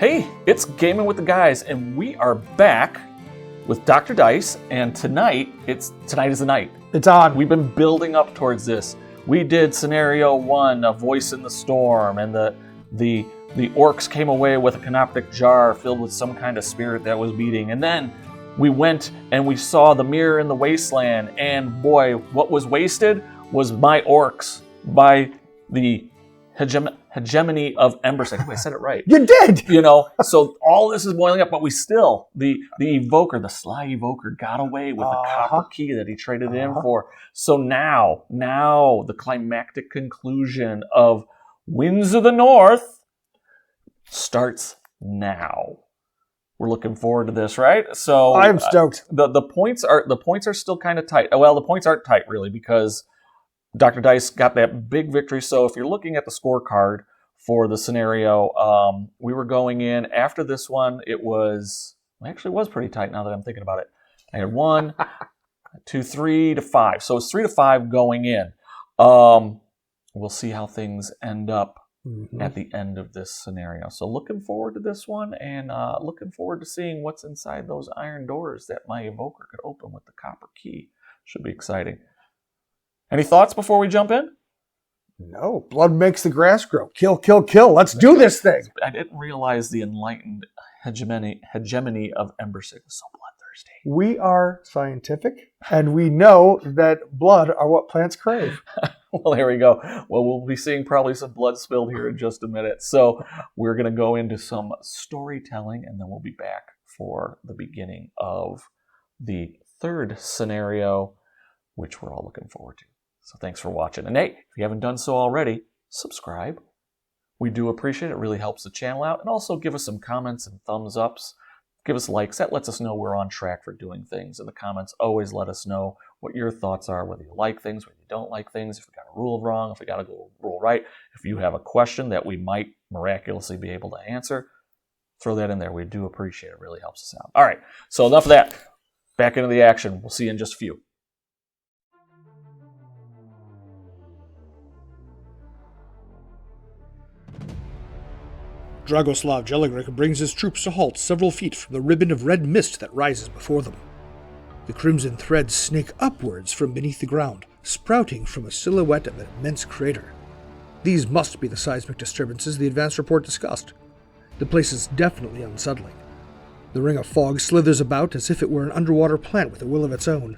Hey, it's Gaming with the Guys, and we are back with Dr. Dice, and tonight is the night. It's on. We've been building up towards this. We did scenario 1, A Voice in the Storm, and the orcs came away with a climactic jar filled with some kind of spirit that was beating. And then we went and we saw the Mirror in the Wasteland, and boy, what was wasted was my orcs by the Hegemony of Embersig. I said it right. You did! So all this is boiling up, but we still, the evoker, the sly evoker got away with the copper key that he traded in for. So now the climactic conclusion of Winds of the North starts now. We're looking forward to this, right? So I'm stoked. The points are still kind of tight. Well, the points aren't tight really because Dr. Dice got that big victory. So if you're looking at the scorecard for the scenario, we were going in after this one. It actually was pretty tight now that I'm thinking about it. I had 1, 2, 3 to 5. So it's 3 to 5 going in. We'll see how things end up at the end of this scenario. So looking forward to this one, and looking forward to seeing what's inside those iron doors that my evoker could open with the copper key. Should be exciting. Any thoughts before we jump in? No. Blood makes the grass grow. Kill, kill, kill. Let's do this thing. I didn't realize the enlightened hegemony of Embersig was so bloodthirsty. We are scientific, and we know that blood are what plants crave. Well, here we go. Well, we'll be seeing probably some blood spilled here in just a minute. So we're going to go into some storytelling, and then we'll be back for the beginning of the third scenario, which we're all looking forward to. So thanks for watching. And hey, if you haven't done so already, subscribe. We do appreciate it. It really helps the channel out. And also give us some comments and thumbs ups. Give us likes. That lets us know we're on track for doing things. And the comments always let us know what your thoughts are, whether you like things, whether you don't like things, if we got a rule wrong, if we got a rule right. If you have a question that we might miraculously be able to answer, throw that in there. We do appreciate it. It really helps us out. All right, so enough of that. Back into the action. We'll see you in just a few. Dragoslav Jelligrick brings his troops to halt several feet from the ribbon of red mist that rises before them. The crimson threads snake upwards from beneath the ground, sprouting from a silhouette of an immense crater. These must be the seismic disturbances the advance report discussed. The place is definitely unsettling. The ring of fog slithers about as if it were an underwater plant with a will of its own.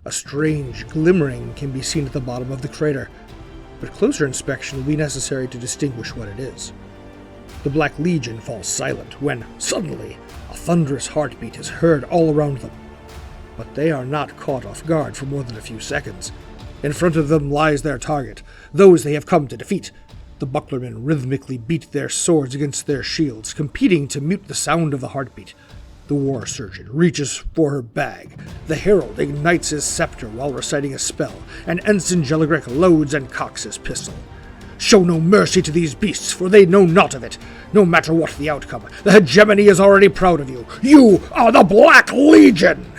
A strange glimmering can be seen at the bottom of the crater, but closer inspection will be necessary to distinguish what it is. The Black Legion falls silent when, suddenly, a thunderous heartbeat is heard all around them. But they are not caught off guard for more than a few seconds. In front of them lies their target, those they have come to defeat. The bucklermen rhythmically beat their swords against their shields, competing to mute the sound of the heartbeat. The war surgeon reaches for her bag. The herald ignites his scepter while reciting a spell, and Ensign Jelligrick loads and cocks his pistol. Show no mercy to these beasts, for they know naught of it. No matter what the outcome, the hegemony is already proud of you. You are the Black Legion!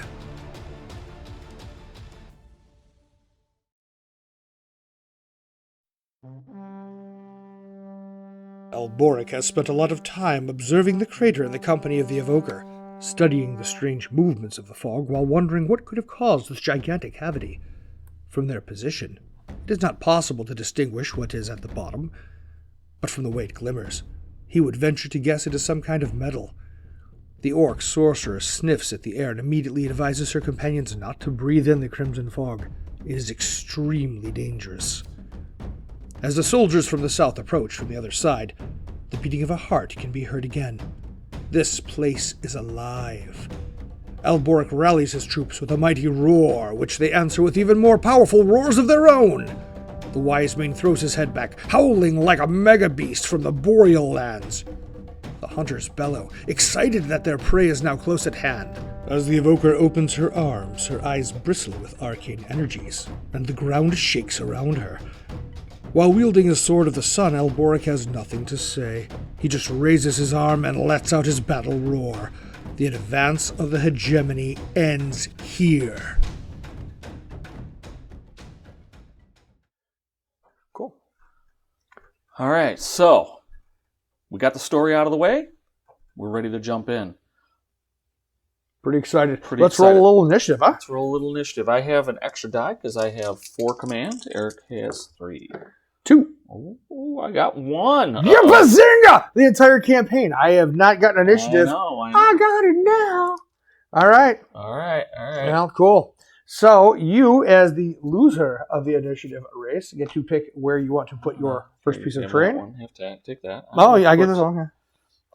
Alboric has spent a lot of time observing the crater in the company of the evoker, studying the strange movements of the fog while wondering what could have caused this gigantic cavity. From their position, it is not possible to distinguish what is at the bottom, but from the way it glimmers, he would venture to guess it is some kind of metal. The orc sorcerer sniffs at the air and immediately advises her companions not to breathe in the crimson fog. It is extremely dangerous. As the soldiers from the south approach from the other side, the beating of a heart can be heard again. This place is alive. Alboric rallies his troops with a mighty roar, which they answer with even more powerful roars of their own. The wise man throws his head back, howling like a mega-beast from the boreal lands. The hunters bellow, excited that their prey is now close at hand. As the evoker opens her arms, her eyes bristle with arcane energies, and the ground shakes around her. While wielding his Sword of the Sun, Alboric has nothing to say. He just raises his arm and lets out his battle roar. The advance of the hegemony ends here. All right, so we got the story out of the way. we're ready to jump in. Pretty excited. Pretty Let's excited. roll a little initiative, huh? Let's roll a little initiative. I have an extra die because I have 4 command. Eric has 3. 2. Oh, I got 1. Yeah, bazinga! The entire campaign. I have not gotten initiative. I know. I got it now. All right. All right. Well, cool. So you, as the loser of the initiative race, get to pick where you want to put your first piece of terrain. I have to take that. Oh, yeah, I get this one. Okay.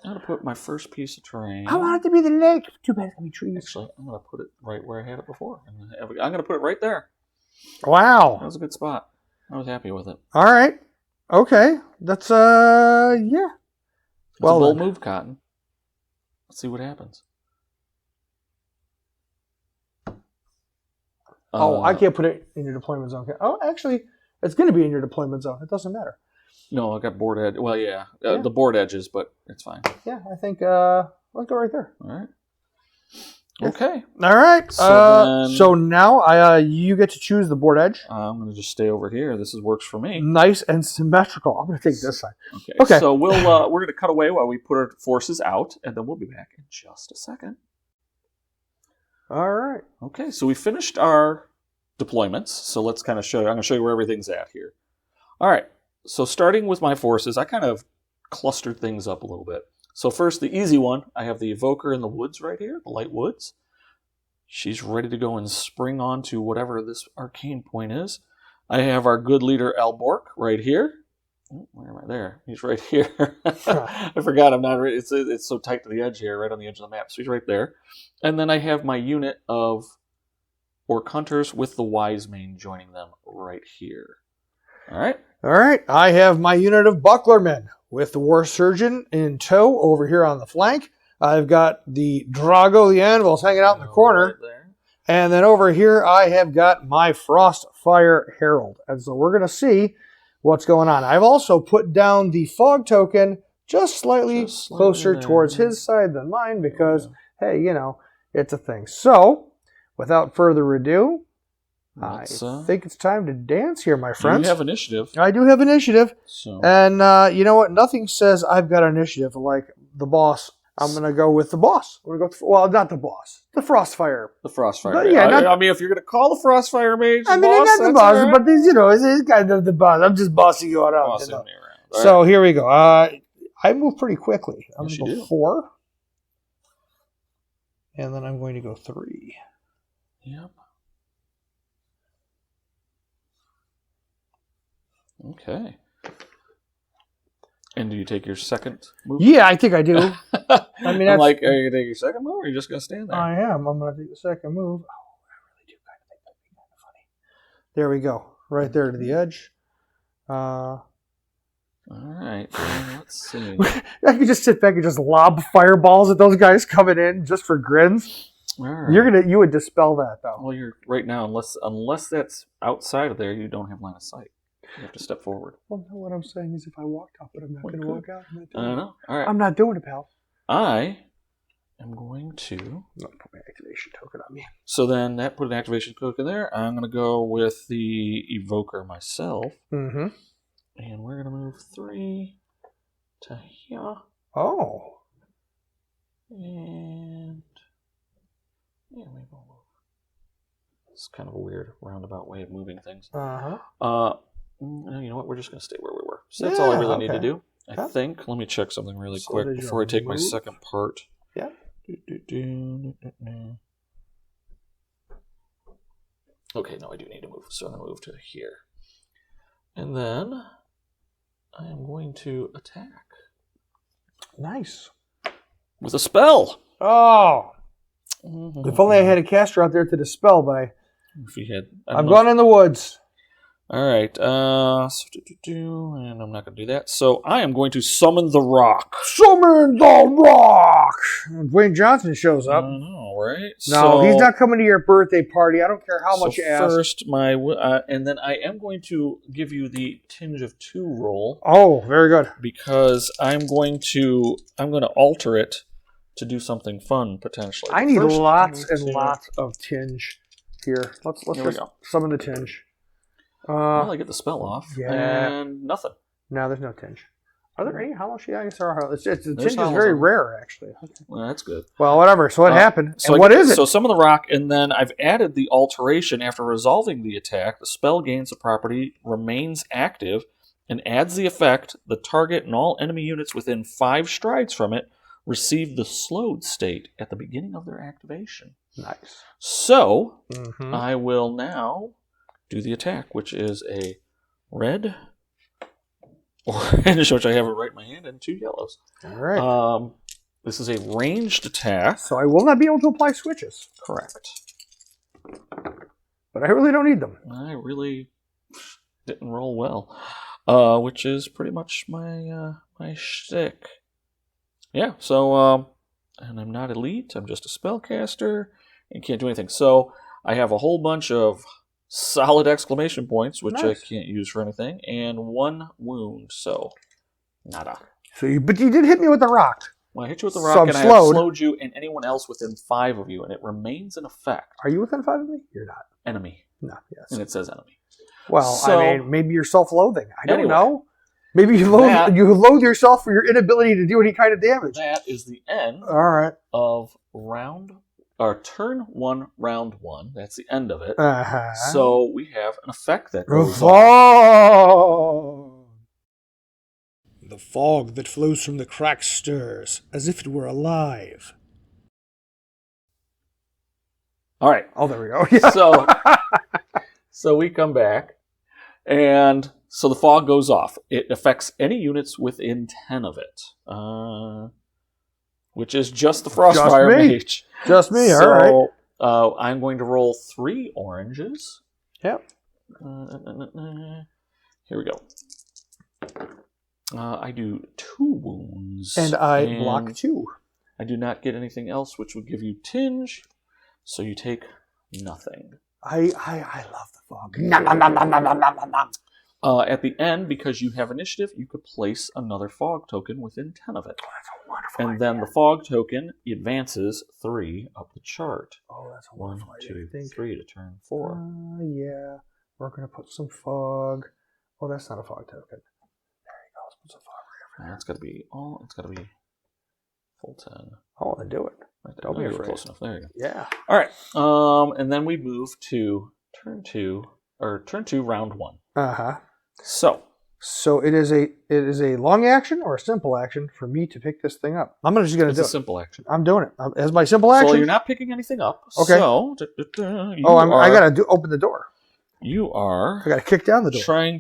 I'm going to put my first piece of terrain. I want it to be the lake. Too bad it's going to be trees. Actually, I'm going to put it right where I had it before. I'm going to put it right there. Wow. That was a good spot. I was happy with it. All right. Okay. That's, yeah. It's a bold move, Cotton. Let's see what happens. Oh, I can't put it in your deployment zone. Oh, actually, it's going to be in your deployment zone. It doesn't matter. No, I got board edge. Well, yeah. The board edges, but it's fine. Yeah, I think let's go right there. All right. Okay. All right. So now you get to choose the board edge. I'm going to just stay over here. This works for me. Nice and symmetrical. I'm going to take this side. Okay. So we're going to cut away while we put our forces out, and then we'll be back in just a second. All right. Okay. So we finished our deployments. So let's kind of show you. I'm going to show you where everything's at here. All right. So starting with my forces, I kind of clustered things up a little bit. So first, the easy one, I have the Evoker in the woods right here, the light woods. She's ready to go and spring on to whatever this arcane point is. I have our good leader, Albork, right here. Oh, where am I there? He's right here. I forgot I'm not ready. It's so tight to the edge here, right on the edge of the map. So he's right there. And then I have my unit of Orc Hunters with the Wise Mane joining them right here. All right. All right. I have my unit of Bucklermen with the War Surgeon in tow over here on the flank. I've got the Drago the Anvils hanging out in the corner. Right there. And then over here I have got my Frostfire Herald. And so we're going to see what's going on. I've also put down the Fog token just slightly closer towards his side than mine because, hey, you know, it's a thing. So, without further ado, I think it's time to dance here, my friends. You have initiative. I do have initiative. So. And you know what? Nothing says I've got initiative like the boss. I'm going to go with the boss. I'm going to go well, not the boss. The Frostfire. The Frostfire. But, yeah, I mean, if you're going to call the Frostfire Mage the I mean, boss, not the boss, right. but you know, it's kind of the boss. I'm just bossing you around. Bossing me around. So here we go. I move pretty quickly. I'm going to go 4. And then I'm going to go 3. Yep. Okay. And do you take your second move? Yeah, I think I do. I mean, I'm like, are you going to take your second move, or are you just going to stand there? I am. I'm going to take the second move. Oh, I really do kind of think that'd be kind of funny. There we go. Right there to the edge. All right. Let's see. I could just sit back and just lob fireballs at those guys coming in just for grins. All right. You would dispel that though. Well, you're right now, unless that's outside of there, you don't have line of sight. You have to step forward. Well, no, what I'm saying is if I walked up, but I'm not going to walk out. I know. All right. I'm not doing it, pal. I am going to... I'm going to put my activation token on me. So then that put an activation token there. I'm going to go with the Evoker myself. Mm-hmm. And we're going to move 3 to here. Oh. And... yeah, maybe we'll move. It's kind of a weird roundabout way of moving things. Uh-huh. No, you know what? We're just going to stay where we were. So that's all I really need to do. I think. Let me check something really quick before I take my second part. Yeah. Okay, no, I do need to move. So I'm going to move to here. And then I am going to attack. Nice. With a spell. Oh. If only I had a caster out there to dispel, but I'm going in the woods. All right. And I'm not going to do that. So I am going to summon the rock. Summon the rock! Dwayne Johnson shows up. I know, right? No, he's not coming to your birthday party. I don't care how much you ask. First, and then I am going to give you the Tinge of 2 roll. Oh, very good. Because I'm going to alter it to do something fun, potentially. I need lots and lots of tinge here. Let's just summon the tinge. Well, I get the spell off. Yeah. And nothing. No, there's no tinge. Are there any hollow shields? I guess there are. The tinge is hollows very on them. rare, actually. Okay. Well, that's good. Well, whatever. So what happened? So And what is it? So some of the rock, and then I've added the alteration. After resolving the attack, the spell gains the property, remains active, and adds the effect. The target and all enemy units within 5 strides from it receive the slowed state at the beginning of their activation. Nice. So I will now do the attack, which is a red orange, which I have it right in my hand, and 2 yellows. All right. This is a ranged attack. So I will not be able to apply switches. Correct. But I really don't need them. I really didn't roll well, which is pretty much my my shtick. Yeah. So and I'm not elite. I'm just a spellcaster and can't do anything. So I have a whole bunch of solid exclamation points, which I can't use for anything, and 1 wound. So nada. But you did hit me with the rock. Well, I hit you with the So rock, I'm and I slowed. have slowed you and anyone else within 5 of you, and it remains in effect. Are you within 5 of me? You're not. Enemy. No. Yes. And it says enemy. Well, So- I mean, maybe you're self-loathing. I don't Anyway. know. Maybe you loathe yourself for your inability to do any kind of damage. That is the end All right. of turn 1, round 1. That's the end of it. Uh-huh. So we have an effect that goes on. Oh. The fog that flows from the cracks stirs, as if it were alive. All right. Oh, there we go. Yeah. So we come back, and so the fog goes off. It affects any units within 10 of it, which is just the Frostfire me. Mage. Just me. So, All right. I'm going to roll 3 oranges. Yep. Here we go. I do 2 wounds. And I block 2. I do not get anything else, which would give you tinge. So you take nothing. I love the fog. At the end, because you have initiative, you could place another fog token within 10 of it. Oh, that's a wonderful And then the fog token advances 3 up the chart. Oh, that's a 1, wonderful idea. 2, I think. 3 to turn 4. Yeah. We're going to put some fog. Oh, that's not a fog token. There you go. Let's put some fog right over there. It's got to be full 10. Oh, then do it. Right there. Don't Oh, be you were afraid. close enough. There you go. Yeah. All right. And then we move to turn 2, round 1. Uh-huh. So it is a long action or a simple action for me to pick this thing up. I'm just going to It's do a it. simple action. I'm doing it. As my simple action. So you're not picking anything up. Okay. So I got to open the door. You are I got to kick down the door.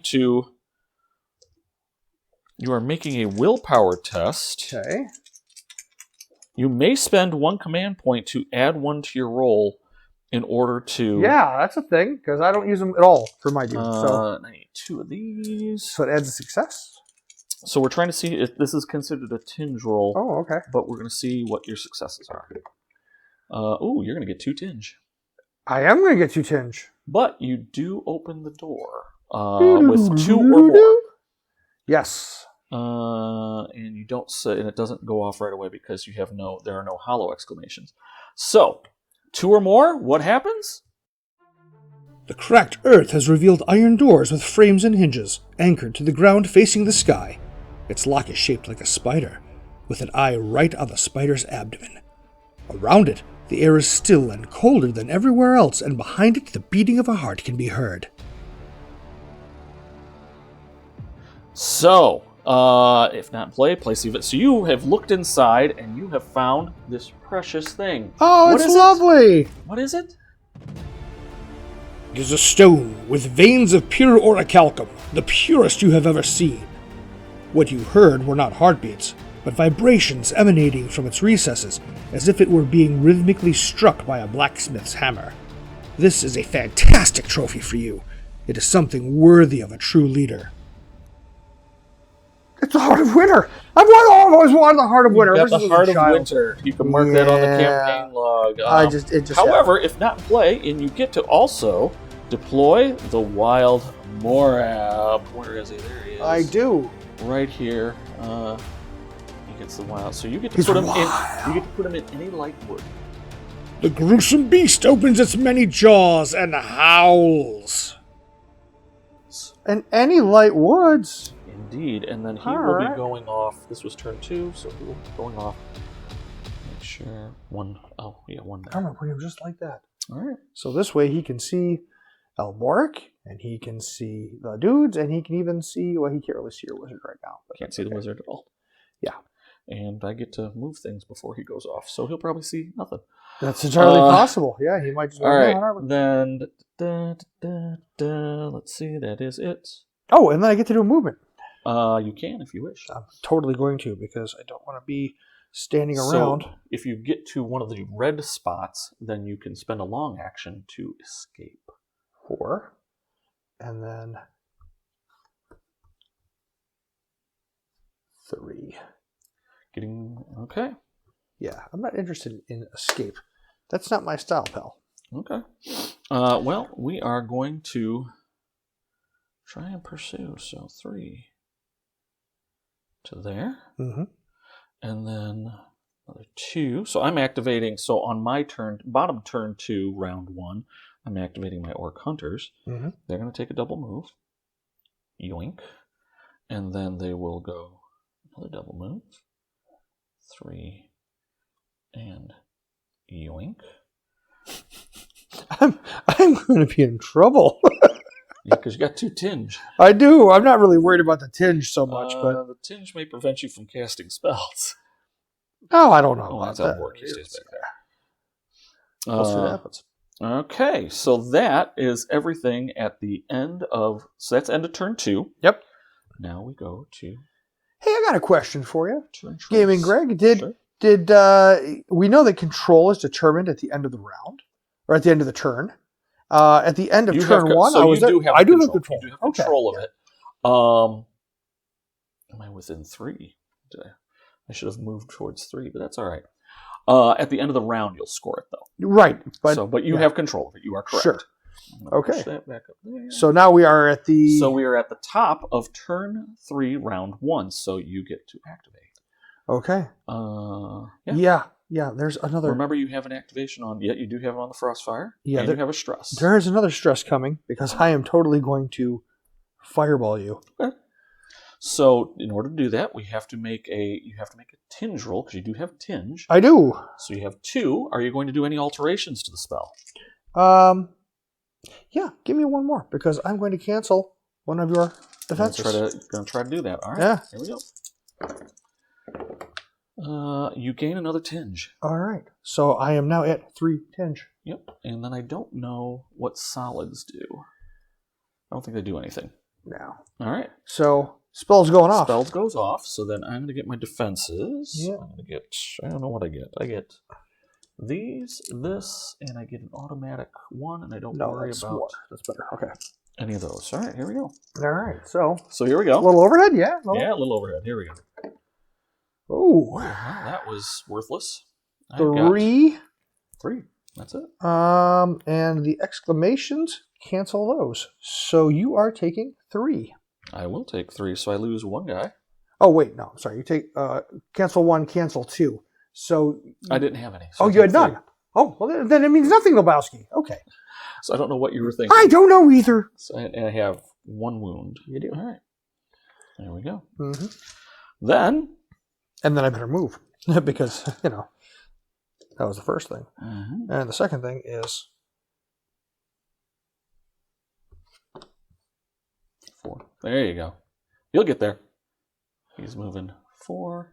You are making a willpower test. Okay. You may spend 1 command point to add 1 to your roll in order to. Yeah, that's a thing because I don't use them at all for my dude. I need 2 of these. So it adds a success. So we're trying to see if this is considered a tinge roll. Oh, okay. But we're going to see what your successes are. You're going to get 2 tinge. I am going to get 2 tinge. But you do open the door with 2 or more. Yes. And you don't say, and it doesn't go off right away because there are no hollow exclamations. So, 2 or more, what happens? The cracked earth has revealed iron doors with frames and hinges, anchored to the ground facing the sky. Its lock is shaped like a spider, with an eye right on the spider's abdomen. Around it, the air is still and colder than everywhere else, and behind it, the beating of a heart can be heard. So, if not in play, place leave it. So you have looked inside and you have found this precious thing. Oh, What it's is it? lovely. What is it? It is a stone with veins of pure orichalcum, the purest you have ever seen. What you heard were not heartbeats, but vibrations emanating from its recesses, as if it were being rhythmically struck by a blacksmith's hammer. This is a fantastic trophy for you. It is something worthy of a true leader. It's the Heart of Winter. I've always wanted the Heart of Winter. You've ever got since the I was Heart a of child. Winter. You can mark that on the Yeah. campaign log. However, If not in play, and you get to also deploy the Wild Morab. Where is he? There he is. I do. Right here. He gets the wild. So you get to He's put him wild. in. You get to put him in any light wood. The gruesome beast opens its many jaws and howls. And any light woods. Indeed, and then he All will right. be going off. This was turn 2, so he will be going off. Make sure one. Oh, yeah, one there. I'm going to put him just like that. All right. So this way he can see Alboric, and he can see the dudes, and he can even see, well, he can't really see your wizard right now. But Can't see the wizard at all. Yeah. And I get to move things before he goes off, so he'll probably see nothing. That's entirely possible. Yeah, he might just All go, right, "No, whatever." then let's see. That is it. Oh, and then I get to do a movement. You can if you wish. I'm totally going to, because I don't want to be standing around. So if you get to one of the red spots, then you can spend a long action to escape. 4. And then 3. Getting okay. Yeah, I'm not interested in escape. That's not my style, pal. Okay. Well, we are going to try and pursue. So 3 to there. Mm-hmm. And then another 2. So I'm activating. So on my turn, bottom turn 2, round 1, I'm activating my Orc Hunters. Mm-hmm. They're going to take a double move. Yoink. And then they will go another double move. 3 and yoink. I'm going to be in trouble. Yeah, because you got 2 tinge. I do. I'm not really worried about the tinge so much, but the tinge may prevent you from casting spells. oh, I don't know. Oh, about that's that. how Bork stays back there. We'll see what happens. Okay, so that is everything at the end of. So that's end of turn 2. Yep. Now we go to Hey, I got a question for you. turn Gaming choice. Greg, did we know that control is determined at the end of the round, or at the end of the turn? At the end of You turn have, 1, so I was you there. do have I do control. have control. You do have control of it. Am I within 3? I should have moved towards 3, but that's all right. At the end of the round, you'll score it though. Right, but But you have control of it. You are correct. Sure. I'm gonna push Okay. that back up there. So now we are at the. So we are at the top of turn 3, round 1. So you get to activate. Okay. Yeah. Yeah. There's another. Remember, you have an activation on. Yeah, you do have it on the Frostfire. Yeah, and you have a stress. There is another stress coming because I am totally going to fireball you. Okay. So in order to do that, you have to make a tinge roll because you do have tinge. I do. So you have 2. Are you going to do any alterations to the spell? Yeah. Give me one more because I'm going to cancel one of your defenses. Going to try to do that. All right. Yeah. Here we go. You gain another tinge. All right. So I am now at 3 tinge. Yep. And then I don't know what solids do. I don't think they do anything. Now. All right. So spell's going off. Spell goes off. So then I'm going to get my defenses. Yeah. I'm going to get. I don't know what I get. I get these, this, and I get an automatic 1, and I don't worry that's about more. That's better. Okay. any of those. All right. Here we go. All right. So So here we a go. little overhead, yeah. Yeah, a little overhead. Here we go. Oh. Well, that was worthless. I 3. got 3. That's it. And the exclamations cancel those. So you are taking 3. I will take 3, so I lose 1 guy. Oh wait, no, sorry. You take cancel 1, cancel 2. So I didn't have any. So oh, I you had took 3. none. Oh, well then it means nothing, Lebowski. Okay. So I don't know what you were thinking. I don't know either. So I have 1 wound. You do. All right. There we go. Mm-hmm. Then. And then I better move because that was the first thing. Mm-hmm. And the second thing is 4. There you go. You'll get there. He's moving 4.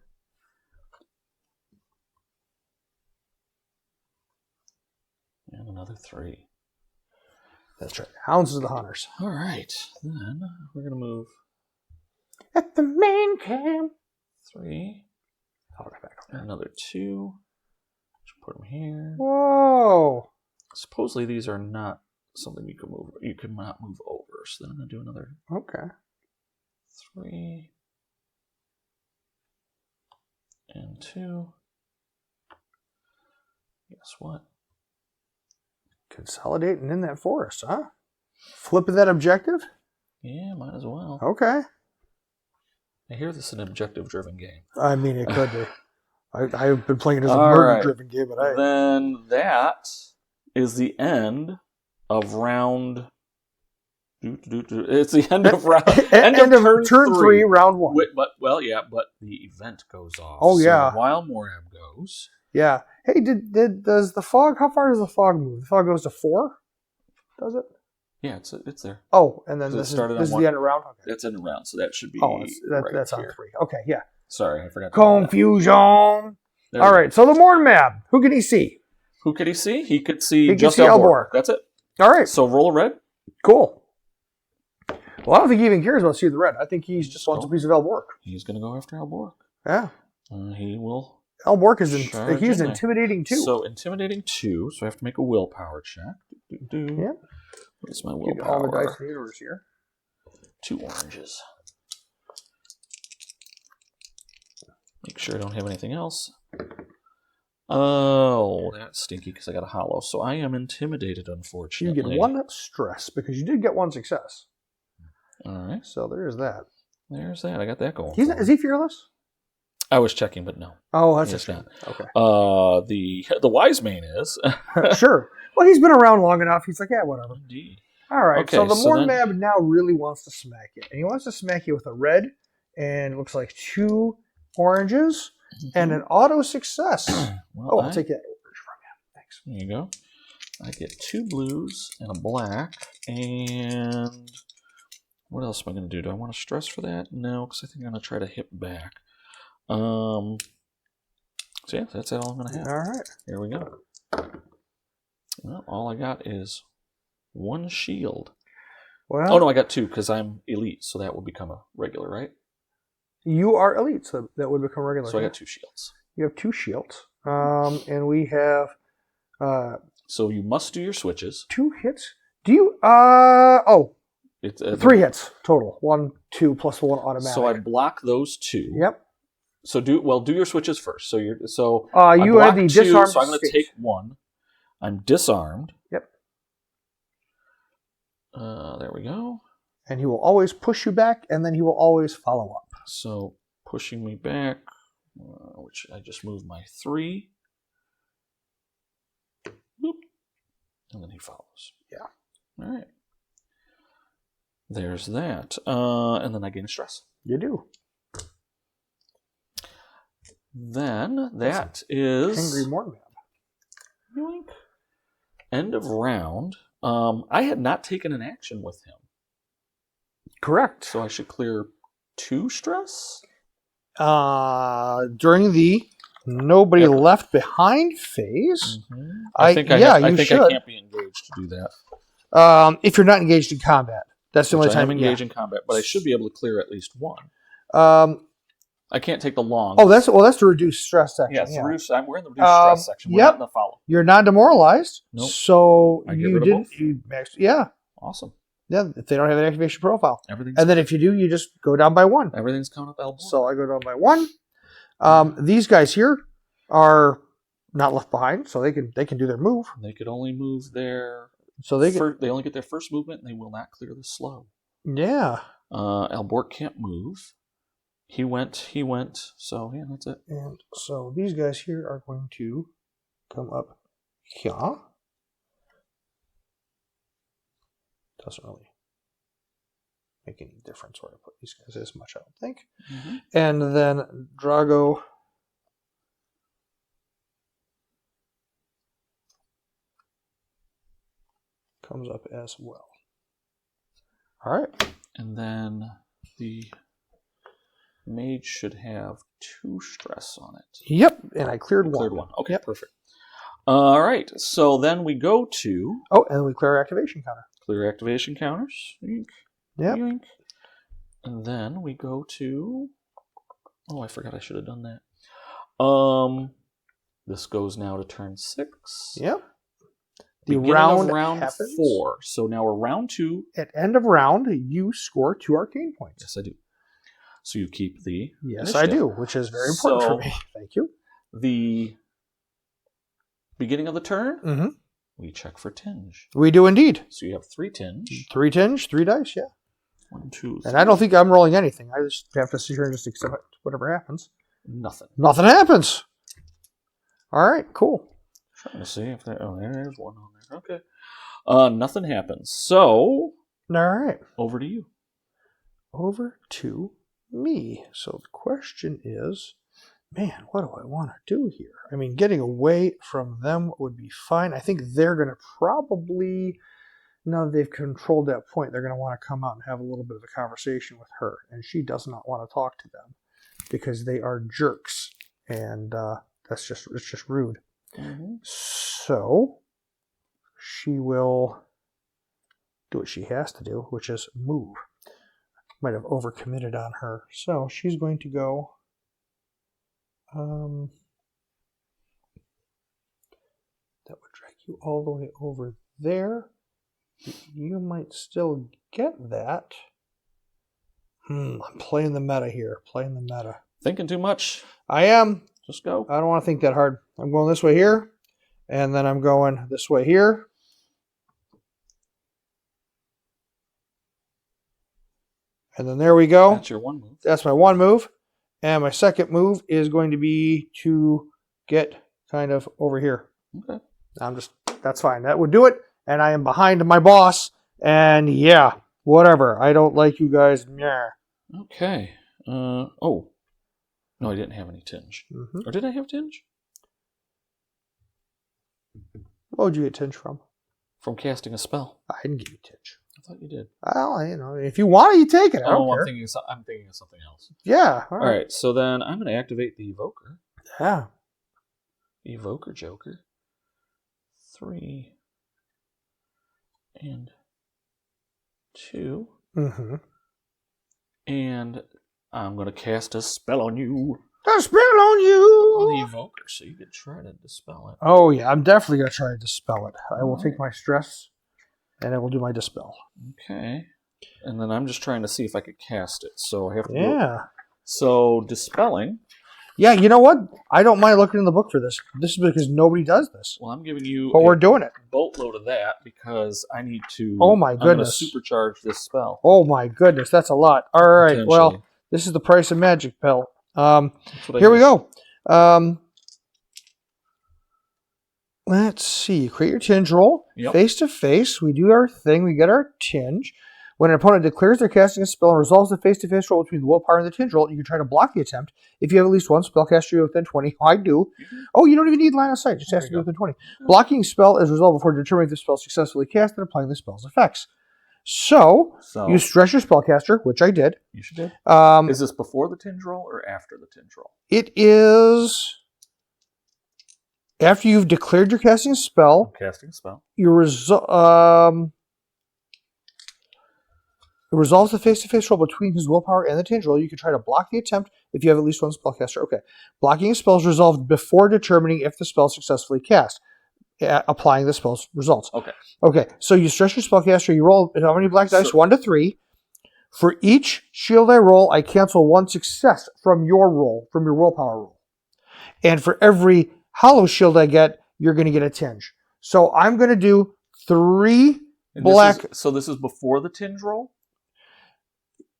And another 3. that's right. Hounds of the Hunters. All right. Then we're going to move At the main camp. 3. I'll get back. And another 2. Put them here. Whoa. Supposedly these are not something you can move. You cannot move over. So then I'm going to do another Okay. 3 and 2. Guess what? Consolidating in that forest, huh? Flipping that objective? Yeah, might as well. Okay. I hear this is an objective-driven game. I mean, it could be. I've been playing it as a All murder-driven game, but Then that is the end of round. It's the end of round. End of turn 3, round 1. But the event goes off. Oh, yeah. So while Morab goes. Yeah. Hey, does the fog? How far does the fog move? The fog goes to 4. Does it? Yeah, it's there. Oh, and then this is the end of round. Okay. That's end of round, so that should be. That's on 3. Okay, yeah. Sorry, I forgot. Confusion. All right, so the Morn Mab. Who can he see? Who could he see? He could see just Elborg. That's it. All right. So roll a red. Cool. Well, I don't think he even cares about seeing the red. I think he just wants a piece of Elborg. He's going to go after Elborg. Yeah. He will. Elborg he's intimidating 2. So intimidating 2. So I have to make a willpower check. Yeah. What is my willpower? All the dice leaders here. 2 oranges. Make sure I don't have anything else. Oh, that's stinky because I got a hollow. So I am intimidated, unfortunately. You get 1 stress because you did get 1 success. All right. So there's that. There's that. I got that going. Is he fearless? I was checking, but no. Oh, that's it's not. Okay. The wise man is. Sure. Well, he's been around long enough. He's like, yeah, whatever. Indeed. All right. Okay, so the Morn Mab now really wants to smack you. And he wants to smack you with a red, and it looks like 2 oranges, and an auto success. Well, I'll take that orange from you. Thanks. There you go. I get 2 blues and a black, and what else am I going to do? Do I want to stress for that? No, because I think I'm going to try to hit back. So yeah, that's all I'm going to have. All right. Here we go. Well, all I got is 1 shield. Well, oh no, I got 2 because I'm elite, so that will become a regular, right? You are elite, so that would become regular. So I got 2 shields. You have 2 shields. And we have so you must do your switches. 2 hits. Do you it's 3 hits total. 1, 2 plus 1 automatic. So I block those 2. Yep. So do your switches first. So you had the 2, disarmed. So I'm going to take 1. I'm disarmed. Yep. There we go. And he will always push you back, and then he will always follow up. So pushing me back, which I just moved my 3. Boop. And then he follows. Yeah. All right. There's that. And then I gain a stress. You do. Then that is Angry Morn Mab. Yoink. End of round. I had not taken an action with him. Correct. So I should clear 2 stress? During the nobody left behind phase. Mm-hmm. I think I can't be engaged to do that. If you're not engaged in combat. That's the only time I'm engaged in combat, but I should be able to clear at least 1. I can't take the long. Oh, that's the reduced stress section. Yes, we're in the reduced stress section. We're not in the follow. You're not demoralized. Nope. So I get rid of both? Yeah. Awesome. Yeah, if they don't have an activation profile. And then if you do, you just go down by 1. Everything's counted up elbow. So I go down by 1. These guys here are not left behind, so they can do their move. They could only move their. So they only get their first movement, and they will not clear the slow. Yeah. Elborg can't move. He went. So yeah, that's it. And so these guys here are going to come up here. Doesn't really make any difference where I put these guys as much, I don't think. Mm-hmm. And then Drago comes up as well. All right. And then the mage should have 2 stress on it. Yep, and I cleared 1. Okay, yep. Perfect. All right, so then we go to... Oh, and then we clear our activation counter. Clear activation counters. Yoink. Yep. Yoink. And then we go to... Oh, I forgot I should have done that. This goes now to turn 6. Yep. The round happens. 4. So now we're round 2. At end of round, you score 2 arcane points. Yes, I do. So you keep the Yes, initiative. I do, which is very important for me. Thank you. The beginning of the turn, mm-hmm. we check for tinge. We do indeed. So you have 3 tinge. 3 tinge, 3 dice, yeah. 1, 2, 3. And I don't think I'm rolling anything. I just have to sit here and just accept whatever happens. Nothing. Nothing happens. All right, cool. Trying to see if there. Oh, there's 1 on there. Okay. Nothing happens. So All right. Over to you. Over to me. So the question is, man, what do I want to do here? I mean, getting away from them would be fine. I think they're going to probably, now that they've controlled that point, they're going to want to come out and have a little bit of a conversation with her. And she does not want to talk to them because they are jerks. And it's just rude. Mm-hmm. So she will do what she has to do, which is move. Might have overcommitted on her. So she's going to go. That would drag you all the way over there. You might still get that. I'm playing the meta here. Playing the meta. Thinking too much. I am. Just go. I don't want to think that hard. I'm going this way here. And then I'm going this way here. And then there we go. That's your one move. That's my one move. And my second move is going to be to get kind of over here. Okay. That's fine. That would do it. And I am behind my boss. And yeah, whatever. I don't like you guys. Yeah. Okay. Oh. No, I didn't have any tinge. Mm-hmm. Or did I have tinge? What would you get tinge from? From casting a spell. I didn't give you tinge. I thought you did. Well, if you want it, you take it. I don't care. I'm thinking of something else. Yeah. All right. So then I'm going to activate the Evoker. Yeah. Evoker Joker. 3 and 2. Mm-hmm. And I'm going to cast a spell on you. A spell on you! On the Evoker, so you can try to dispel it. Oh, yeah. I'm definitely going to try to dispel it. I will take my stress, and I will do my dispel. Okay. And then I'm just trying to see if I could cast it. So I have to Yeah. So dispelling. Yeah, you know what? I don't mind looking in the book for this. This is because nobody does this. Well, I'm giving you But we're doing it. boatload of that because I need to. Oh, my I'm going to goodness. supercharge this spell. Oh, my goodness. That's a lot. All right. Well, this is the price of magic, pal. Here we go. Let's see. Create your tinge roll. Yep. Face to face. We do our thing. We get our tinge. When an opponent declares they're casting a spell and resolves the face-to-face roll between the willpower and the tinge roll, you can try to block the attempt. If you have at least one spellcaster within 20, I do. Oh, you don't even need line of sight. Just has to be within 20. Blocking spell is resolved before determining if the spell is successfully cast and applying the spell's effects. So you stress your spellcaster, which I did. You should do. Is this before the tinge roll or after the tinge roll? It is after you've declared you're casting a spell. I'm casting a spell. It resolves the face-to-face roll between his willpower and the tinge roll. You can try to block the attempt if you have at least one spellcaster. Okay. Blocking a spell is resolved before determining if the spell is successfully cast, applying the spell's results. Okay. Okay. So you stress your spellcaster. You roll how many black dice? 1 to 3. For each shield I roll, I cancel 1 success from your roll, from your willpower roll. And for every hollow shield I get, you're going to get a tinge. So I'm going to do 3 black. So this is before the tinge roll?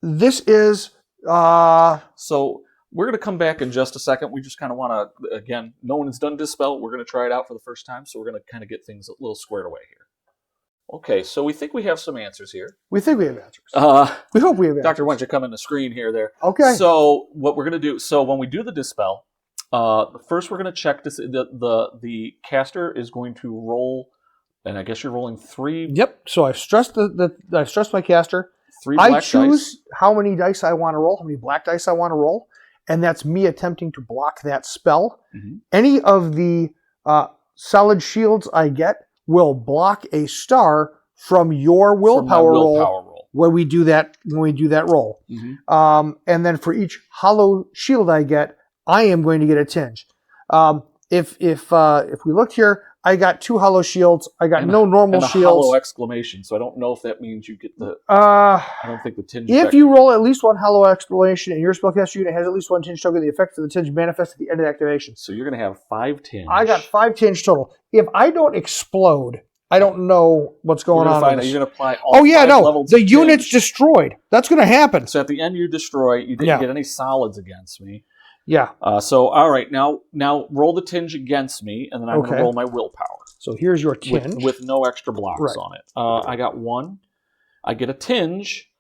This is... So we're going to come back in just a second. We just kind of want to, again, no one has done Dispel. We're going to try it out for the first time, so we're going to kind of get things a little squared away here. Okay, so we think we have some answers here. We think we have answers. We hope we have answers. Doctor, why don't you come in the screen here there? Okay. So what we're going to do, so when we do the Dispel, first we're going to check this. The caster is going to roll, and I guess you're rolling 3. Yep. So I've stressed I've stressed my caster. 3 black dice. I choose how many dice I want to roll, how many black dice I want to roll, and that's me attempting to block that spell. Mm-hmm. Any of the solid shields I get will block a star from your willpower roll when we do that roll. Mm-hmm. And then for each hollow shield I get, I am going to get a tinge. If we look here, I got 2 hollow shields. I got no normal and a shields. Hollow exclamation. So I don't know if that means you get the. I don't think the tinge. If you roll at least 1 hollow exclamation and your spellcaster unit has at least 1 tinge token, the effects of the tinge manifest at the end of the activation. So you're going to have 5 tinge. I got 5 tinge total. If I don't explode, I don't know what's going on. You're going to apply all 5 levels the unit's destroyed. That's going to happen. So at the end you destroy. You didn't get any solids against me. Yeah. So all right, now roll the tinge against me, and then I'm going to roll my willpower. So here's your tinge with no extra blocks on it. I got 1. I get a tinge.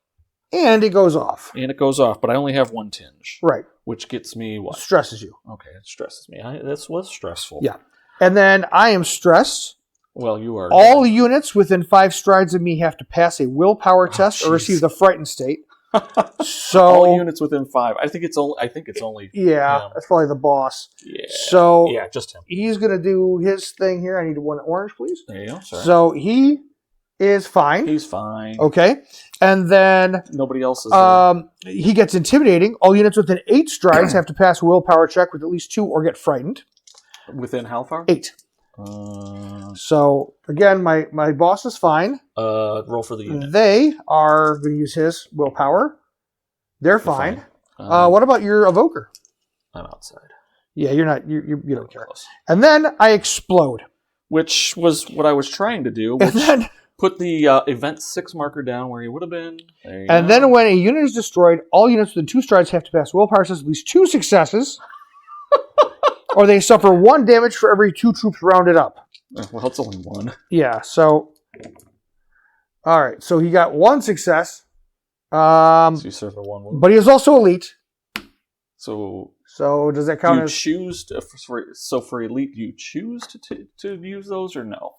And it goes off. And it goes off, but I only have one tinge. Right. Which gets me what? Stresses you. Okay, it stresses me. This was stressful. Yeah. And then I am stressed. Well, you are. All units within 5 strides of me have to pass a willpower test or receive the frightened state. So all units within 5. I think it's only. Yeah, that's probably the boss. Yeah. So yeah, just him. He's gonna do his thing here. I need one orange, please. There you go. Sorry. So he is fine. He's fine. Okay. And then nobody else is there. He gets intimidating. All units within 8 strides have to pass a willpower check with at least 2 or get frightened. Within how far? 8. So again, my boss is fine. Roll for the unit. They are going to use his willpower. They're fine. What about your evoker? I'm outside. Yeah, you're not. You don't care. Close. And then I explode, which was what I was trying to do. And then put the event 6 marker down where he would have been. And then when a unit is destroyed, all units within 2 strides have to pass willpower tests at least 2 successes. Or they suffer 1 damage for every 2 troops rounded up. Well, it's only 1. Yeah, so... Alright, so he got 1 success. So you suffer 1 wound. But he is also elite. So does that count do you as... choose to, for elite, do you choose to use those or no?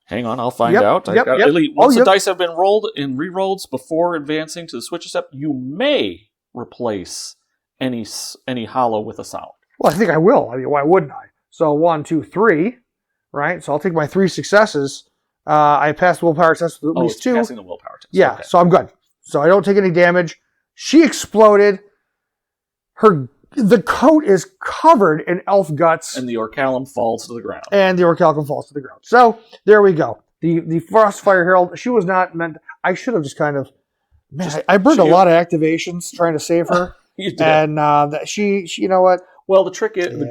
Hang on, I'll find out. Yep. Elite. Once the dice have been rolled in rerolls before advancing to the switch step, you may replace any hollow with a solid. Well, I think I will. I mean, why wouldn't I? So 1, 2, 3, right? So I'll take my 3 successes. I passed the willpower test with at least 2. Passing the willpower test. Yeah, okay. so I'm good. So I don't take any damage. She exploded. The coat is covered in elf guts. And the Orcalum falls to the ground. So there we go. The Frostfire Herald, she was not meant... I should have just kind of... Man, I burned a lot of activations trying to save her. You did. And she, you know what? Well, the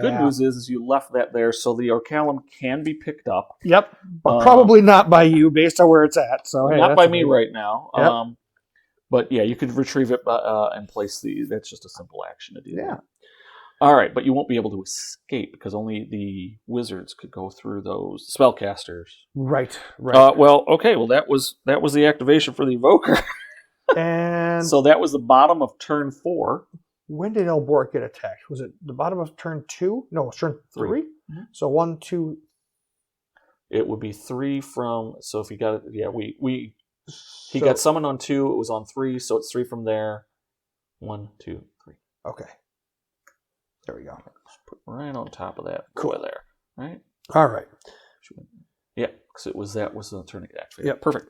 good news is you left that there, so the Orcalum can be picked up. Yep, but probably not by you, based on where it's at. So hey, not by me right now. Yep. But yeah, you could retrieve it and place the. That's just a simple action to do. Yeah. That. All right, but you won't be able to escape because only the wizards could go through those spellcasters. Right. Well, okay. Well, that was the activation for the evoker. And so that was the bottom of turn 4. When did Elboric get attacked? Was it the bottom of turn 2? No, it was turn 3. Mm-hmm. So 1, 2. It would be 3 from. So if he got it, yeah, he got summoned on 2. It was on 3, so it's 3 from there. 1, 2, 3. Okay. There we go. Just put right on top of that. Cool. There. Right. All right. Yeah, because that was the turn to get activated. Yep. Perfect.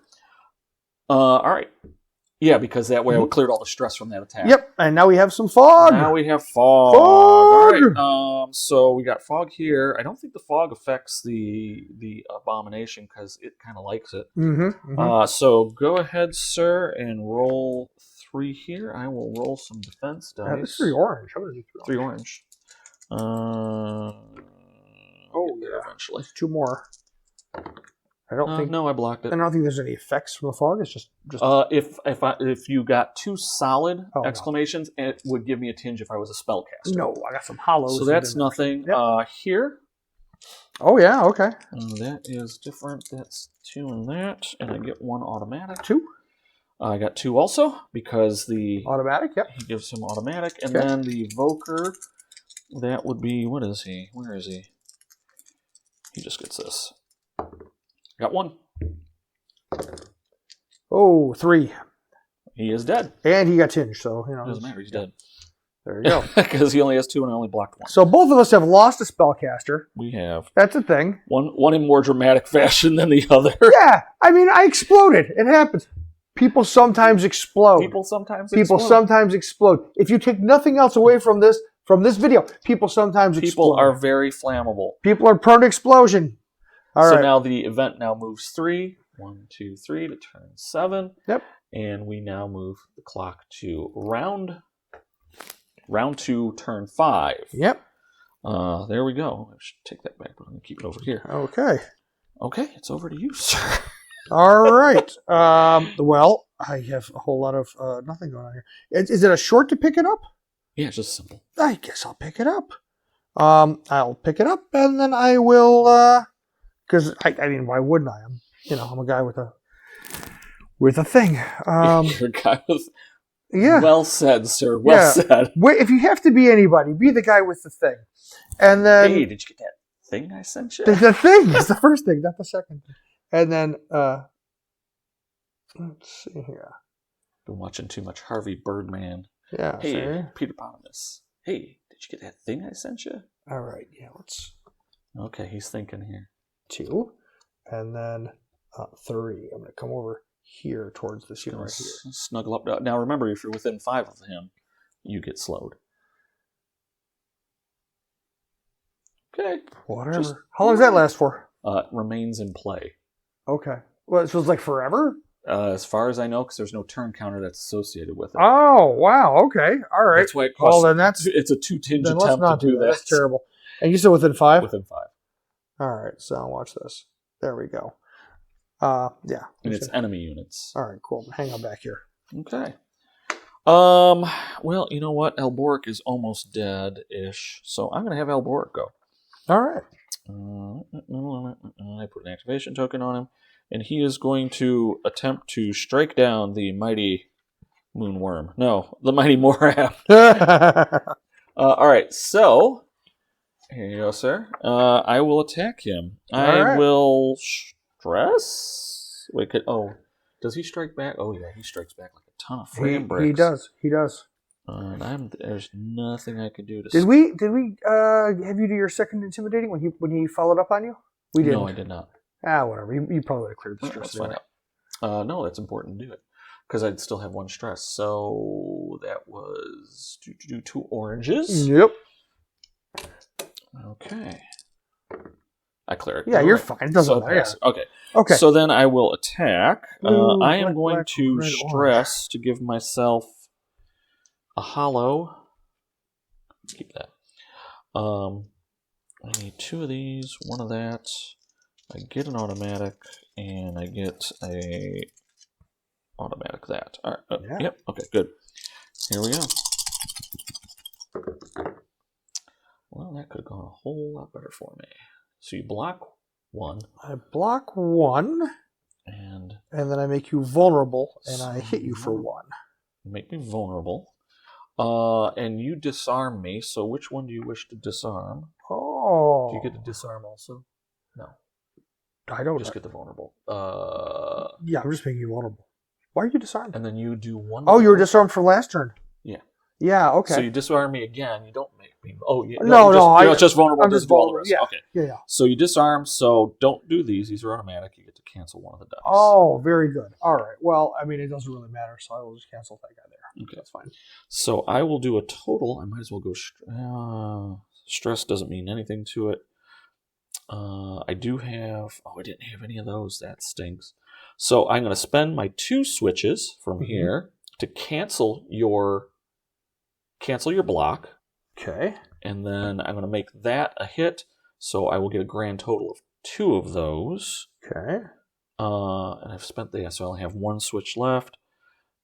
All right. Yeah, because that way I cleared all the stress from that attack. Yep, and now we have some fog. Now we have fog. All right. So we got fog here. I don't think the fog affects the abomination because it kind of likes it. So go ahead, sir, and roll 3 here. I will roll some defense dice. This is 3 orange. How many 3 orange? Yeah. Eventually. 2 more. I don't think. No, I blocked it. I don't think there's any effects from the fog. It's just. If you got 2 solid exclamations, it would give me a tinge if I was a spellcaster. No, I got some hollows. So that's nothing. Yep. Here. Oh yeah. Okay. That is different. That's 2 in that, and I get 1 automatic. 2. I got 2 also because the automatic. Yep. He gives him automatic, and then the evoker. That would be, what is he? Where is he? He just gets this. Got 1. Oh, 3. He is dead. And he got tinged, so it doesn't matter. He's dead. There you go. Because he only has 2 and I only blocked 1. So both of us have lost a spellcaster. We have. That's a thing. One in more dramatic fashion than the other. Yeah, I mean, I exploded. It happens. People sometimes explode. People sometimes explode. If you take nothing else away from this video, people sometimes explode. People are very flammable. People are prone to explosion. All right. Now the event now moves 3. 1, 2, 3 to turn 7. Yep. And we now move the clock to round 2, turn 5. Yep. There we go. I should take that back, but I'm going to keep it over here. Okay, it's over to you, sir. All right. Well, I have a whole lot of nothing going on here. Is it a short to pick it up? Yeah, it's just simple. I guess I'll pick it up. I'll pick it up, and then I will... Because, I mean, why wouldn't I? I'm a guy with With a thing. Your guy with... Yeah. Well said, sir. Well said. Wait, if you have to be anybody, be the guy with the thing. And then... Hey, did you get that thing I sent you? The thing is the first thing, not the second thing. And then, let's see here. Been watching too much Harvey Birdman. Yeah. Hey, see? Peter Potamus. Hey, did you get that thing I sent you? All right. Yeah, let's... Okay, he's thinking here. 2. And then 3. I'm going to come over here towards this unit right here. Snuggle up. Now remember, if you're within 5 of him, you get slowed. Okay. Whatever. How long does that last for? Remains in play. Okay. Well, so it's like forever? As far as I know, because there's no turn counter that's associated with it. Oh, wow. Okay. All right. That's why it costs... Well, then it's a 2-tinge then attempt let's not to do that. That's terrible. And you said within 5? Within 5. All right. So watch this. There we go. Yeah. And it's enemy units. All right. Cool. Hang on back here. Okay. Well, you know what? Elboric is almost dead-ish, so I'm going to have Elboric go. All right. I put an activation token on him, and he is going to attempt to strike down the mighty Moonworm. No, the mighty Morab. All right, so here you go, sir. I will attack him. I will stress. Wait, does he strike back? Oh yeah, he strikes back like a ton of frame bricks. He does. He does. There's nothing I could do to. Did we have you do your second intimidating when he followed up on you? We didn't. No, I did not. Whatever. You probably would have cleared the stress. Let's find out. No, that's important to do it because I'd still have 1 stress. So that was 2 oranges. Yep. Okay. I clear it. Yeah, you're fine. It doesn't matter. Yeah. Okay. Okay. So then I will attack. Ooh, I am going black, to red, stress to give myself a hollow. Keep that. I need 2 of these, 1 of that. I get an automatic, and I get a automatic that. All right. Yeah. Yep. Okay. Good. Here we go. Well, that could have gone a whole lot better for me. So you block 1. I block 1, and then I make you vulnerable, and I hit you for 1. Make me vulnerable. And you disarm me, so which one do you wish to disarm? Oh. Do you get to disarm also? No. I don't just get the vulnerable. Yeah, I'm just making you vulnerable. Why are you disarmed? And then you do 1 Oh, you were disarmed for last turn. Yeah. Yeah, okay. So you disarm me again. You don't make me... Oh, yeah. No, you're just vulnerable. I'm just vulnerable. Yeah. Okay. Yeah. So you disarm, so don't do these. These are automatic. You get to cancel 1 of the dice. Oh, very good. All right. Well, I mean, it doesn't really matter, so I will just cancel that guy there. Okay. That's fine. So I will do a total. I might as well go... stress doesn't mean anything to it. I do have... Oh, I didn't have any of those. That stinks. So I'm going to spend my 2 switches from here to cancel your block. Okay. And then I'm going to make that a hit. So I will get a grand total of 2 of those. Okay. And I've spent so I only have 1 switch left.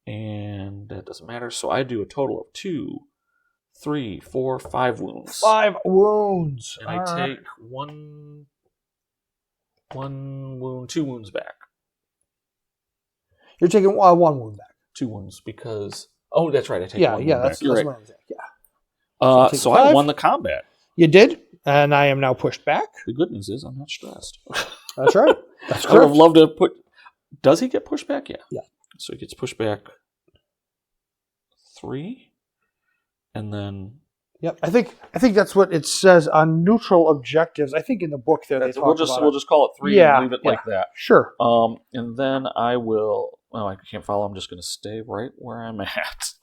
And that doesn't matter. So I do a total of 2, 3, 4, 5 wounds. 5 wounds. And I take one wound, 2 wounds back. You're taking 1 wound back. 2 wounds because... Oh, that's right. I take 1 wound that's back. You're right. what I was at. Yeah. So I won the combat. You did, and I am now pushed back. The good news is I'm not stressed. That's right. That's I would have loved to put... Does he get pushed back? Yeah. Yeah. So he gets pushed back 3, and then... Yep, I think that's what it says on neutral objectives. I think in the book there we'll just call it 3 and leave it like that. Sure. And then I will... Oh, I can't follow. I'm just going to stay right where I'm at.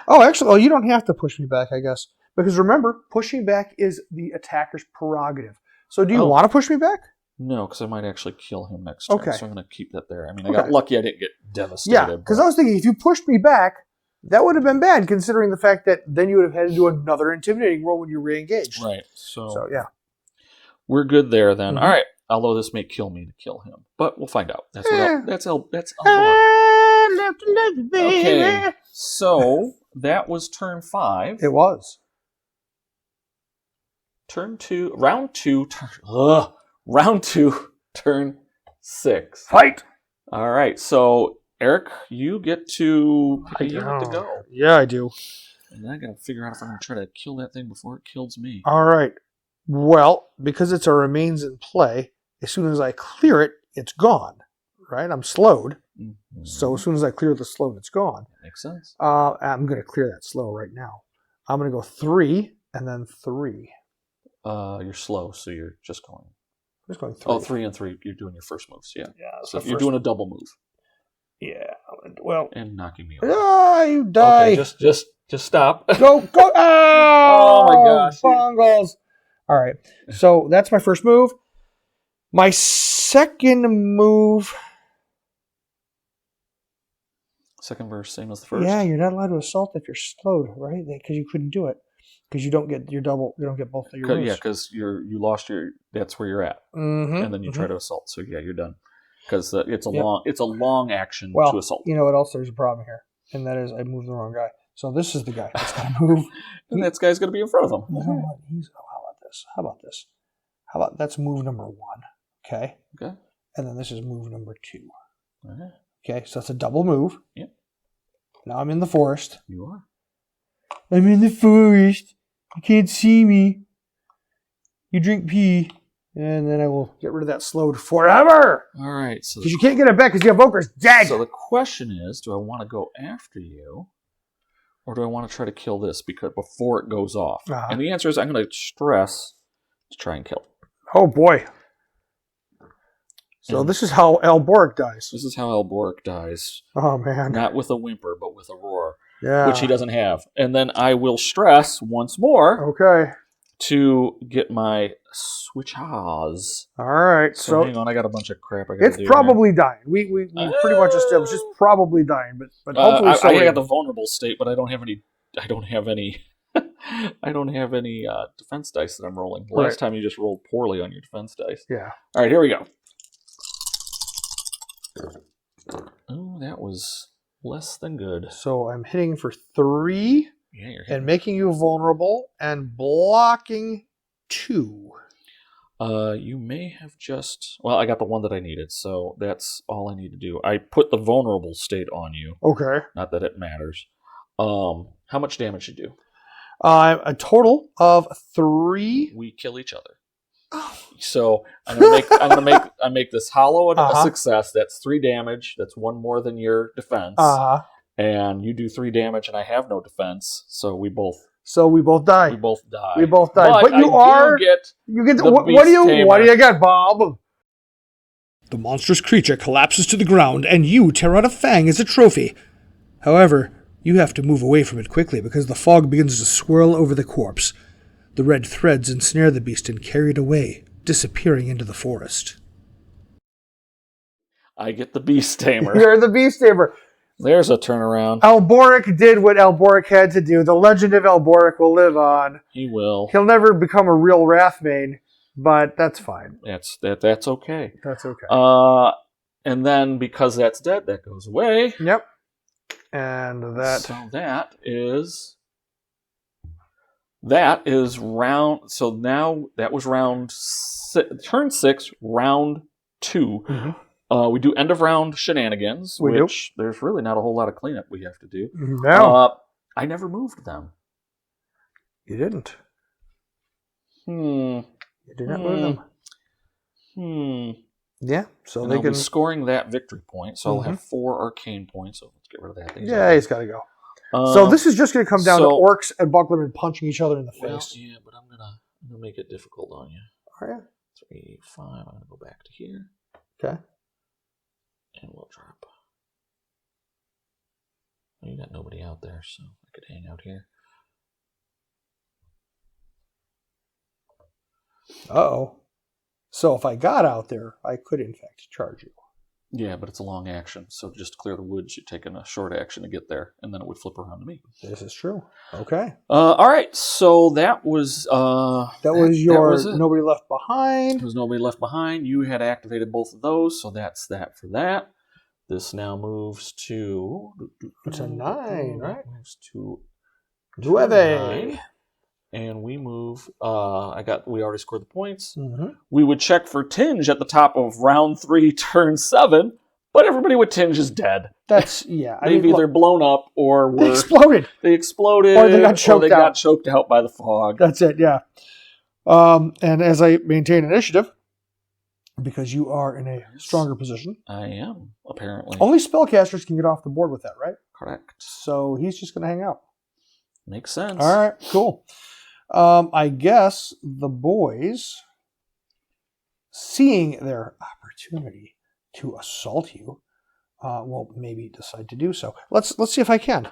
Oh, actually, you don't have to push me back, I guess. Because remember, pushing back is the attacker's prerogative. So do you want to push me back? No, because I might actually kill him next turn. Okay. So I'm going to keep that there. I mean, I got lucky I didn't get devastated. Yeah, because I was thinking if you pushed me back, that would have been bad, considering the fact that then you would have had to do another intimidating roll when you re-engaged. Right. So yeah. We're good there then. All right. Although this may kill me to kill him. But we'll find out. That's Elboric. Okay. So that was turn 5. It was. Round 2, turn 6. Fight! All right. So Eric, you get to pick a unit to go. Yeah, I do. And then I gotta figure out if I'm gonna try to kill that thing before it kills me. All right. Well, because it's a remains in play, as soon as I clear it, it's gone. Right? I'm slowed. Mm-hmm. So as soon as I clear the slow, it's gone. Makes sense. I'm going to clear that slow right now. I'm going to go 3 and then 3. You're slow, so you're just going. I'm just going 3. Oh, 3 and 3. You're doing your first moves, yeah. Yeah. So you're doing a double move. Yeah. Well. And knocking me over. Ah, you die. Okay, just stop. Go. Oh my gosh. Bongles. All right. So that's my first move. My second move. Second verse, same as the first. Yeah, you're not allowed to assault if you're slowed, right? Because you couldn't do it. Because you don't get your double. You don't get both of your moves. Yeah, because you lost your. That's where you're at, and then you try to assault. So yeah, you're done. Because it's a long action to assault. You know what else? There's a problem here, and that is I moved the wrong guy. So this is the guy that's going to move. And that guy's going to be in front of him. You know what? How about this? How about that's move number 1? Okay. Okay. And then this is move number 2. All right. Okay, so that's a double move. Yep. Now I'm in the forest. You are. I'm in the forest. You can't see me. You drink pee. And then I will get rid of that slowed forever. All right. So Because you can't get it back because you have Evoker's dead. So the question is, do I want to go after you? Or do I want to try to kill this before it goes off? Uh-huh. And the answer is I'm going to stress to try and kill it. Oh, boy. So this is how Alboric dies. This is how Alboric dies. Oh, man. Not with a whimper, but with a roar. Yeah. Which he doesn't have. And then I will stress once more Okay. to get my switches. All right. So hang on, I got a bunch of crap I got to do. It's probably dying. We pretty much established it's probably dying, but hopefully I got the vulnerable state, but I don't have any. I don't have any defense dice that I'm rolling. Last time you just rolled poorly on your defense dice. Yeah. All right, here we go. Oh, that was less than good. So I'm hitting for 3 Yeah, you're hitting. and making you vulnerable and blocking 2. You may have just... Well, I got the one that I needed, so that's all I need to do. I put the vulnerable state on you. Okay. Not that it matters. How much damage you do? A total of 3. We kill each other. So I make this hollow a success. That's 3 damage. That's 1 more than your defense. And you do 3 damage, and I have no defense. So we both die. We both die. But you get what do you get, Bob? The monstrous creature collapses to the ground, and you tear out a fang as a trophy. However, you have to move away from it quickly because the fog begins to swirl over the corpse. The red threads ensnare the beast and carry it away, disappearing into the forest. I get the beast tamer. You're the beast tamer. There's a turnaround. Alboric did what Alboric had to do. The legend of Alboric will live on. He will. He'll never become a real Wrathbane, but that's fine. That's okay. That's okay. And then because that's dead, that goes away. Yep. And that. So that is round. So now that was turn 6, round 2. Mm-hmm. We do end of round shenanigans, which there's really not a whole lot of cleanup we have to do. No. I never moved them. You didn't. You did not move them. Yeah. So and they I'll can be scoring that victory point. So I'll have 4 arcane points. So let's get rid of that thing. Yeah, he's got to go. So this is just going to come down to orcs and bucklermen punching each other in the face. Well, yeah, but I'm gonna make it difficult on you. All right. 3, 5. I'm gonna go back to here. Okay. And we'll drop. You got nobody out there, so I could hang out here. Uh-oh. So if I got out there, I could in fact charge you. Yeah, but it's a long action. So just to clear the woods, you're taking a short action to get there, and then it would flip around to me. This is true. Okay. All right. So that was Nobody Left Behind. There was Nobody Left Behind. You had activated both of those, so that's that for that. This now moves to... It's a 9, right? Moves to 9. And we move... we already scored the points. Mm-hmm. We would check for Tinge at the top of round 3, turn 7. But everybody with tinge is dead. That's, yeah. They've either blown up or they exploded. They exploded Or they got choked out by the fog. That's it, yeah. And as I maintain initiative, because you are in a stronger position. I am, apparently. Only spellcasters can get off the board with that, right? Correct. So he's just going to hang out. Makes sense. All right, cool. I guess the boys, seeing their opportunity to assault you, will maybe decide to do so. Let's see if I can.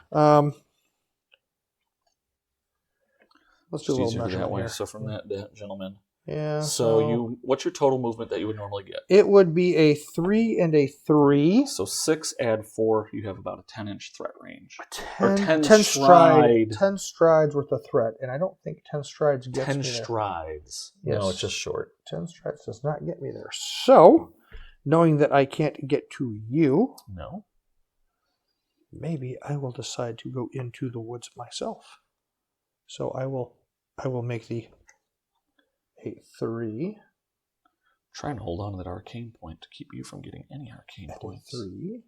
Let's do a little measurement that way. here. So from that gentleman. Yeah. So what's your total movement that you would normally get? It would be a 3 and a 3. So 6 add 4, you have about a 10-inch threat range. 10 stride. 10 strides worth of threat, and I don't think 10 strides gets 10 me there. strides. Yes. No, it's just short. 10 strides does not get me there. So, knowing that I can't get to you, No. maybe I will decide to go into the woods myself. So I will make the a 3. Try and hold on to that arcane point to keep you from getting any arcane points. 3.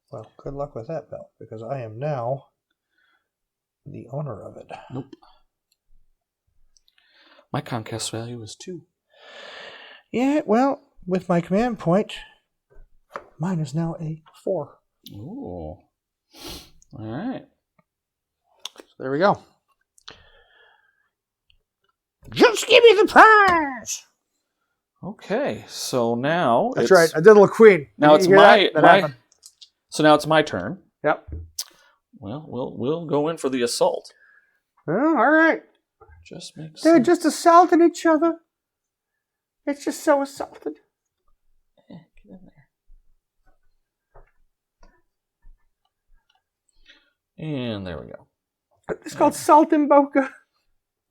Well, good luck with that, Bill, because I am now the owner of it. Nope. My conquest value is 2. Yeah, well, with my command point, mine is now a 4. Ooh. All right. So there we go. Just give me the prize! Okay, so now That's right. I did a little queen. Now it's You hear that? That happened. So now it's my turn. Yep. Well, we'll go in for the assault. Oh, all right. Just makes They're sense. just assaulting each other. It's just so assaulted. Get in there. And there we go. It's called Salt and Boca.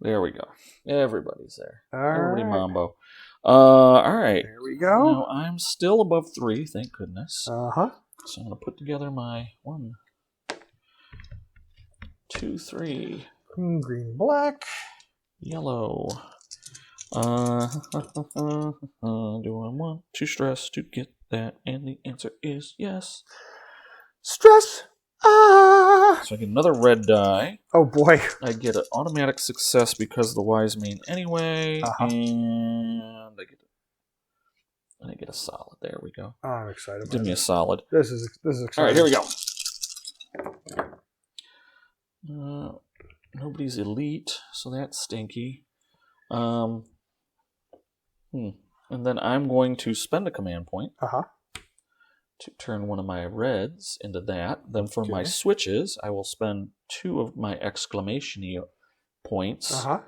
There we go. Everybody's there. All Everybody right. mambo. All right. There we go. Now I'm still above 3, thank goodness. Uh-huh. So I'm going to put together my 1, 2, 3. Green, black. Yellow. Do I want to stress to get that? And the answer is yes. Stress. Ah. So I get another red die. Oh, boy. I get an automatic success because of the wise main anyway. Uh-huh. And I get a solid. There we go. Oh, I'm excited about Give me a it. solid. This is exciting. All right, here we go. Nobody's elite, so that's stinky. And then I'm going to spend a command point Uh-huh. to turn one of my reds into that. Then for my switches, I will spend 2 of my exclamation points Uh-huh.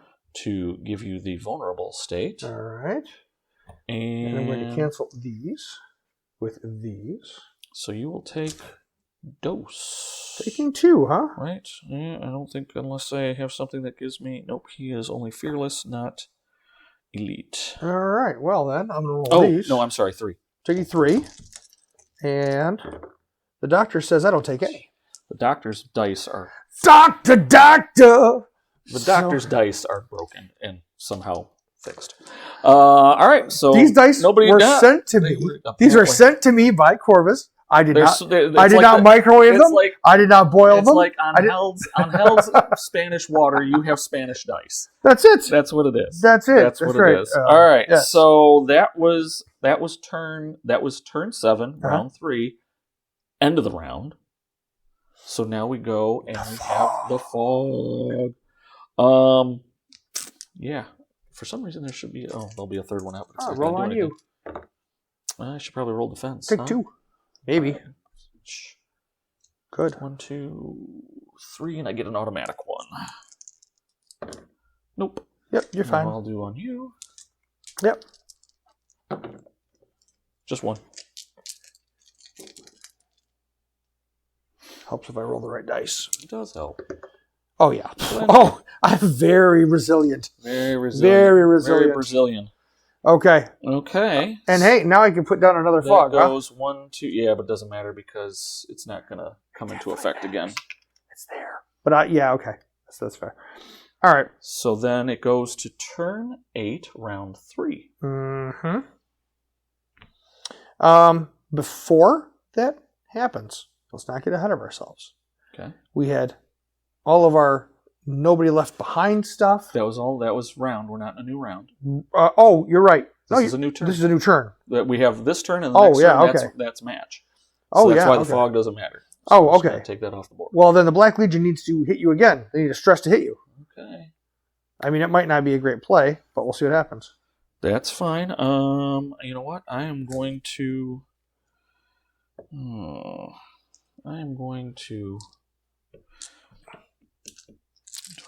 to give you the vulnerable state. All right. And And I'm going to cancel these with these. So you will take dose. Taking 2, huh? Right? Yeah, I don't think unless I have something that gives me... Nope, he is only fearless, not elite. All right. Well, then, I'm going to roll these. No, I'm sorry, 3. Taking 3. And the doctor says I don't take any. The doctor's dice are... Doctor! The doctor's dice are broken and somehow fixed. All right, so these dice were sent to me. These were sent to me by Corvus. I did not microwave them. I did not boil them. It's like on Hell's Spanish water, you have Spanish dice. That's it. That's what it is. That's it. That's what right. it is. All right. Yes. So that was turn 7, round 3, end of the round. So now we go and we have the fog. Yeah. For some reason there should be there'll be a third one out. But it's not roll gonna on do you. anything. I should probably roll defense. Take 2. Maybe. Good. 1, 2, 3, and I get an automatic 1. Nope. Yep, you're fine. I'll do on you. Yep. Just 1. Helps if I roll the right dice. It does help. Oh, yeah. Oh, I'm very resilient. Very resilient. Very resilient. Very Brazilian. Okay. Okay. And hey, now I can put down another fog, That goes 1, 2. Yeah, but it doesn't matter because it's not going to come into effect again. It's there. But yeah, okay. That's fair. All right. So then it goes to turn 8, round 3. Mm-hmm. Before that happens, let's not get ahead of ourselves. Okay. We had all of our nobody left behind stuff. That was round. We're not in a new round. Oh, you're right. This is a new turn. This is a new turn. We have this turn and the next turn. Okay. That's match. So that's why the fog doesn't matter. So okay. Take that off the board. Well, then the Black Legion needs to hit you again. They need a stress to hit you. Okay. I mean, it might not be a great play, but we'll see what happens. That's fine. You know what? I am going to. Do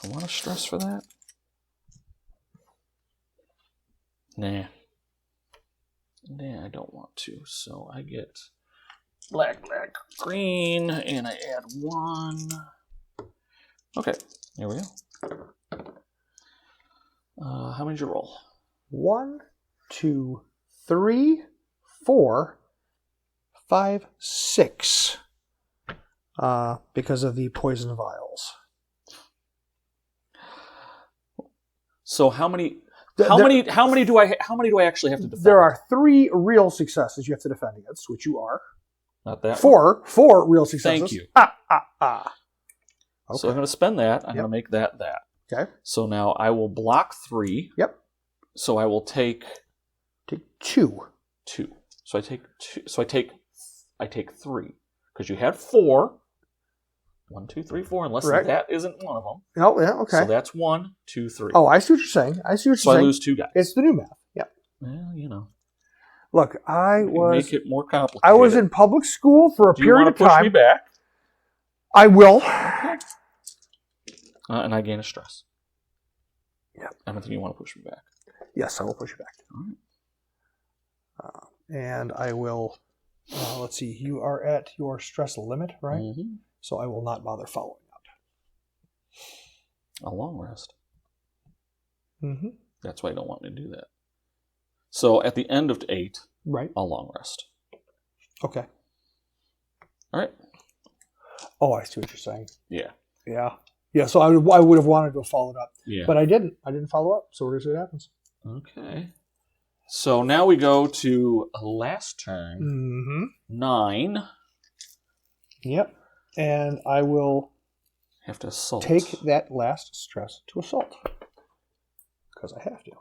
I want to stress for that? Nah, I don't want to. So I get black, green, and I add 1. Okay, here we go. How many did you roll? 1, 2, 3, 4, 5, 6. Because of the poison vials. So how many do I actually have to defend? There are 3 real successes you have to defend against, which you are. Not that. 4 real successes. Thank you. Okay. So I'm going to spend that. I'm going to make that. Okay. So now I will block 3. Yep. So I will take 2. 2. So I take 2. So I take 3 because you had 4. 1, 2, 3, 4. Unless that isn't one of them. Oh yeah. Okay. So that's 1, 2, 3. Oh, I see what you're saying. So I lose 2 guys. It's the new math. Yep. Well, you know. Look, make it more complicated. I was in public school for a period of time. Do you want to push me back? I will. And I gain a stress. Yeah. I don't think you want to push me back. Yes, I will push you back. All right. And I will. Let's see. You are at your stress limit, right? Mm-hmm. So I will not bother following up. A long rest. Mm-hmm. That's why I don't want me to do that. So at the end of 8, right, I'll long rest. Okay. All right. Oh, I see what you're saying. Yeah. Yeah. So I would have wanted to have followed up. Yeah. But I didn't. I didn't follow up. So we're gonna see what happens. Okay. So now we go to last turn. Mm-hmm. 9. Yep. And I will have to assault. Take that last stress to assault. Because I have to.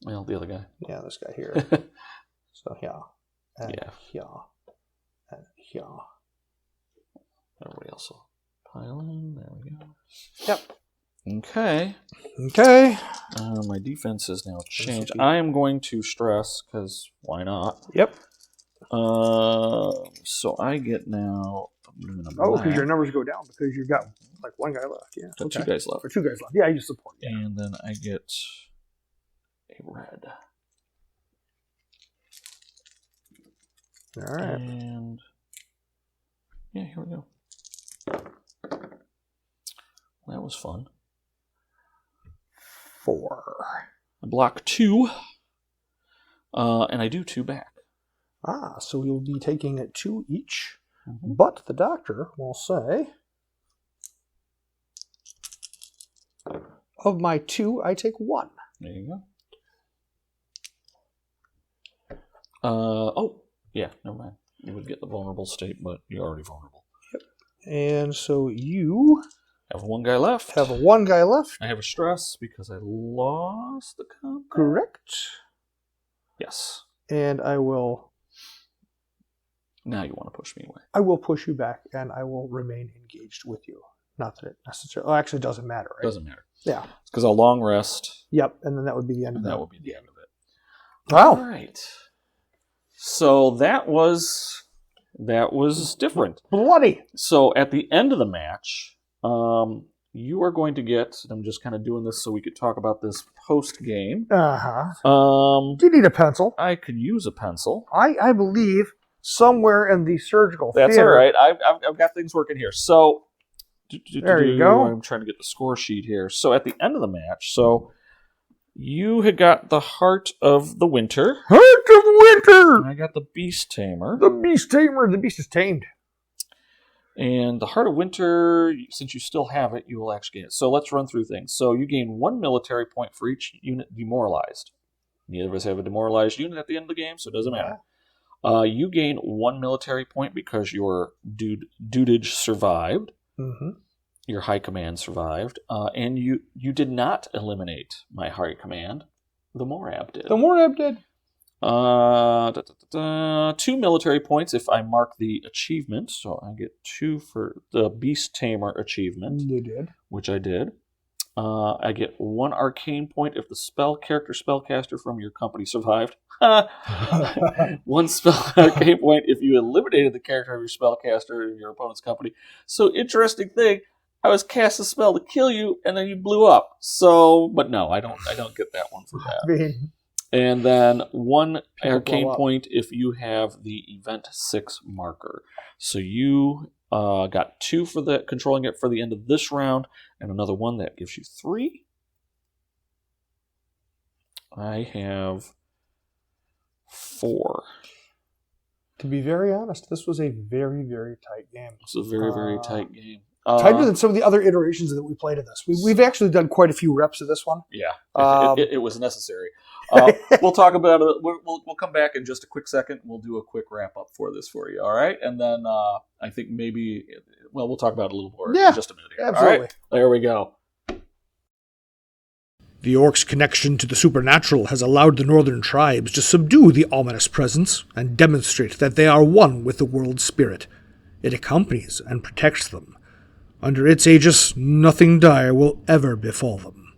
Well, the other guy. Yeah, this guy here. So, yeah. And here. And here. Everybody else will pile in. There we go. Yep. Okay. My defense has now changed. I am going to stress, because why not? Yep. So I get now... because your numbers go down because you've got like 1 guy left. Yeah. Got 2 guys left. For 2 guys left. Yeah, you support. Yeah. And then I get a red. All right. And yeah, here we go. That was fun. 4. I block 2. And I do 2 back. So you'll be taking 2 each. Mm-hmm. But the doctor will say, of my 2, I take 1. There you go. Yeah, never mind. You would get the vulnerable state, but you're already vulnerable. Yep. And so you have 1 guy left. Have 1 guy left. I have a stress because I lost the combat. Correct. Yes. And I will... Now you want to push me away. I will push you back, and I will remain engaged with you. Not that it necessarily... actually, it doesn't matter, right? Doesn't matter. Yeah. It's because I'll long rest. Yep, and then that would be the end of it. That would be the end of it. Wow. All right. So that was different. Bloody. So at the end of the match, you are going to get... I'm just kind of doing this so we could talk about this post-game. Do you need a pencil? I could use a pencil. I believe... somewhere in the surgical theater. That's all right. I've got things working here. So there you go. I'm trying to get the score sheet here. So at the end of the match, you had got the Heart of the Winter. Heart of Winter! And I got the Beast Tamer. The Beast Tamer. The beast is tamed. And the Heart of Winter, since you still have it, you will actually get it. So let's run through things. So you gain 1 military point for each unit demoralized. Neither of us have a demoralized unit at the end of the game, so it doesn't matter. You gain 1 military point because your dudage survived. Mm-hmm. Your high command survived. And you did not eliminate my high command. The Morab did. The Morab did. 2 military points if I mark the achievement. So I get 2 for the Beast Tamer achievement. You did. Which I did. I get 1 arcane point if the spellcaster from your company survived. 1 spell arcane point if you eliminated the character of your spellcaster in your opponent's company. So, interesting thing, I was cast a spell to kill you, and then you blew up. So, but no, I don't get that one for that. And then 1 arcane point if you have the event 6 marker. So you got 2 for the controlling it for the end of this round, and another 1 that gives you 3. I have 4. To be very honest, this was a very, very tight game. It's a very, very tight game. Tighter than some of the other iterations that we played of this. We've actually done quite a few reps of this one. Yeah, it was necessary. We'll talk about it. We'll come back in just a quick second. We'll do a quick wrap up for this for you. All right, and then I think maybe we'll talk about it a little more in just a minute. Here. Absolutely. All right, there we go. The orcs' connection to the supernatural has allowed the northern tribes to subdue the ominous presence and demonstrate that they are one with the world spirit. It accompanies and protects them. Under its aegis, nothing dire will ever befall them.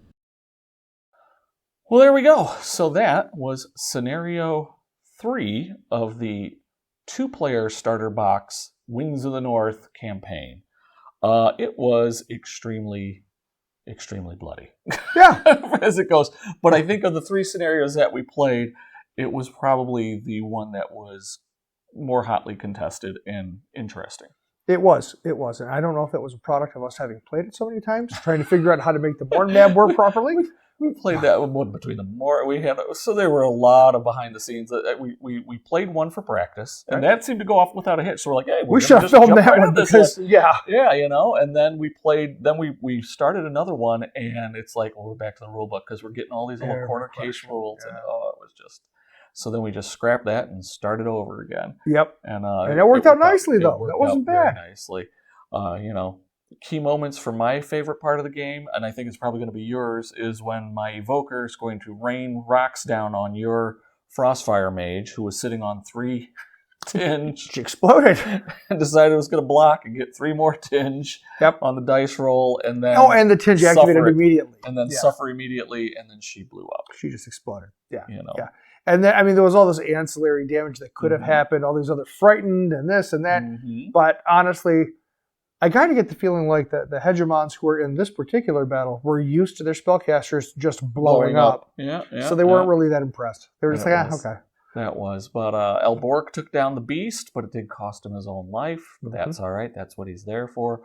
Well, there we go. So that was scenario 3 of the 2-player starter box Wings of the North campaign. It was extremely bloody. Yeah. As it goes. But I think of the 3 scenarios that we played, it was probably the one that was more hotly contested and interesting. It was. And I don't know if that was a product of us having played it so many times, trying to figure out how to make the Born map work properly. We played that one between the more we had, so there were a lot of behind the scenes that we played one for practice, and that seemed to go off without a hitch. So we're like, hey, we should have filmed that one because yeah, and then we played. Then we started another one, and it's like, well, we're back to the rule book because we're getting all these little corner case rules, and it was just. So then we just scrapped that and started over again. Yep, and it worked out nicely though. That wasn't bad. Very nicely, Key moments for my favorite part of the game, and I think it's probably going to be yours, is when my evoker is going to rain rocks down on your Frostfire mage, who was sitting on 3 tinge. She exploded. And decided it was going to block and get 3 more tinge on the dice roll, and then and the tinge activated immediately. And then suffer immediately, and then she blew up. She just exploded. Yeah. Yeah. And then, there was all this ancillary damage that could have happened, all these other frightened and this and that. Mm-hmm. But honestly, I kind of get the feeling like the hegemons who were in this particular battle were used to their spellcasters just blowing up. Yeah. So they weren't really that impressed. They were just okay. That was. But Elbork took down the beast, but it did cost him his own life. But that's all right. That's what he's there for.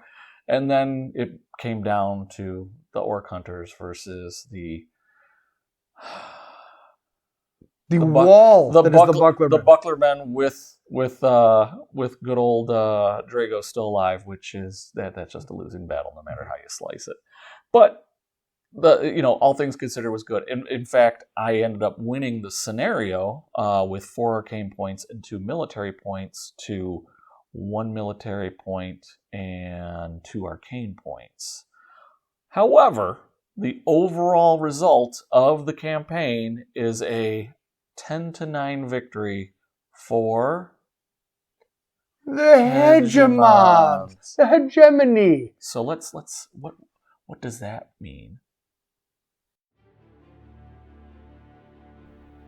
And then it came down to the Orc Hunters versus the Bucklermen with good old Drago still alive, which is that's just a losing battle no matter how you slice it. But all things considered was good. In fact, I ended up winning the scenario with 4 arcane points and 2 military points to 1 military point and 2 arcane points. However, the overall result of the campaign is a 10-9 victory for the Hegemons. The hegemony. So let's what does that mean?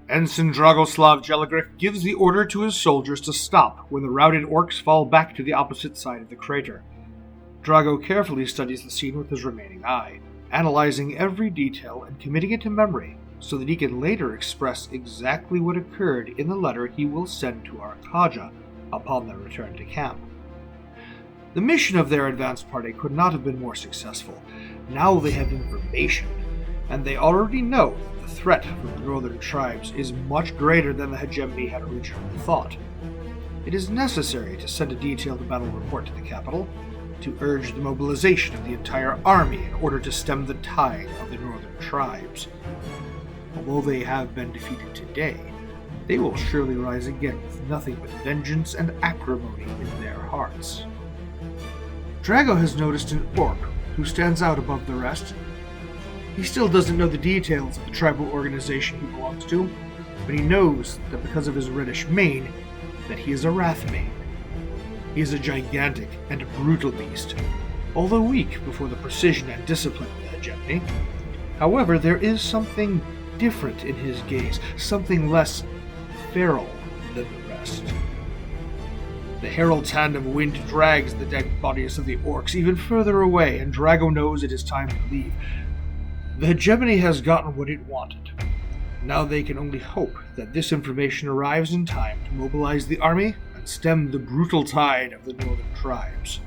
Ensign Dragoslav Jelagrik gives the order to his soldiers to stop when the routed orcs fall back to the opposite side of the crater. Drago carefully studies the scene with his remaining eye, analyzing every detail and committing it to memory so that he can later express exactly what occurred in the letter he will send to Arkaja upon their return to camp. The mission of their advance party could not have been more successful. Now they have information, and they already know that the threat from the northern tribes is much greater than the hegemony had originally thought. It is necessary to send a detailed battle report to the capital, to urge the mobilization of the entire army in order to stem the tide of the northern tribes. Although they have been defeated today, they will surely rise again with nothing but vengeance and acrimony in their hearts. Drago has noticed an orc who stands out above the rest. He still doesn't know the details of the tribal organization he belongs to, but he knows that because of his reddish mane, that he is a Wrathmane. He is a gigantic and brutal beast, although weak before the precision and discipline of the Hegemony. However, there is something different in his gaze, something less feral than the rest. The Herald's hand of wind drags the dead bodies of the orcs even further away, and Drago knows it is time to leave. The Hegemony has gotten what it wanted. Now they can only hope that this information arrives in time to mobilize the army and stem the brutal tide of the northern tribes.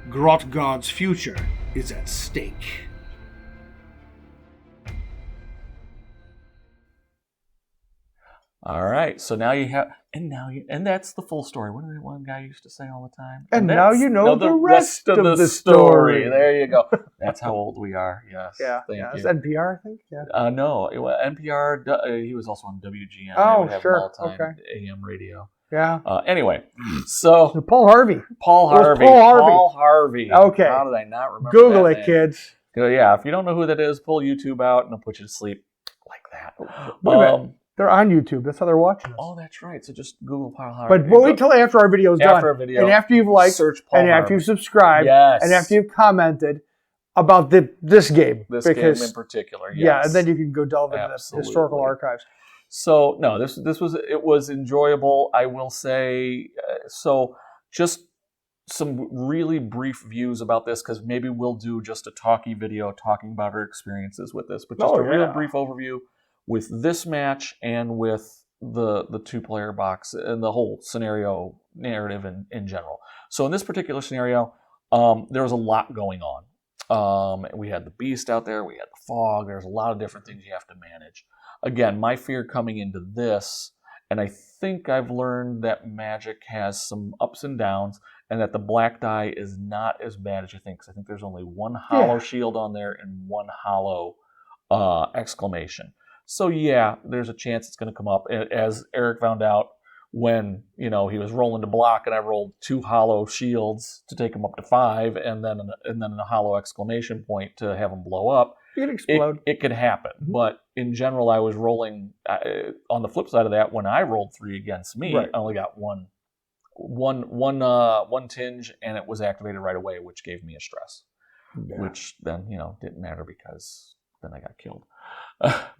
Grotgod's future is at stake. All right, so now you have, and that's the full story. What did that one guy used to say all the time? And now you know the rest of the story. There you go. That's how old we are. Yes. Yeah. Thank you. It's NPR, I think. Yeah. No, NPR. He was also on WGN. Oh, they would have sure. all-time Okay. AM radio. Yeah. Anyway, so Paul Harvey. Paul Harvey. Paul Harvey. Okay. How did I not remember? Google that it, name? kids. Yeah. If you don't know who that is, pull YouTube out and it'll put you to sleep like that. Wait a minute. They're on YouTube. That's how they're watching us. Oh, that's right. So just Google Paul Harvey. But wait till after our video's done. After a video. And after you've liked, search Paul and Harvey. after you've subscribed, Yes. and after you've commented about this game. This because, game in particular, yes. Yeah, and then you can go delve into the Absolutely. historical archives. So, no, this was enjoyable, I will say. So, just some really brief views about this, because maybe we'll do just a talky video talking about our experiences with this, but just a real brief overview with this match and with the two-player box and the whole scenario narrative in general. So in this particular scenario, there was a lot going on. We had the beast out there, we had the fog, there's a lot of different things you have to manage. Again, my fear coming into this, and I think I've learned that Magic has some ups and downs, and that the black die is not as bad as you think, because I think there's only one hollow shield on there and one hollow exclamation. So yeah, there's a chance it's going to come up. As Eric found out when he was rolling to block, and I rolled 2 hollow shields to take him up to 5, and then a hollow exclamation point to have him blow up. It could explode. It could happen, but in general, I was rolling. On the flip side of that, when I rolled 3 against me, I only got one tinge, and it was activated right away, which gave me a stress. Yeah. Which then didn't matter, because then I got killed.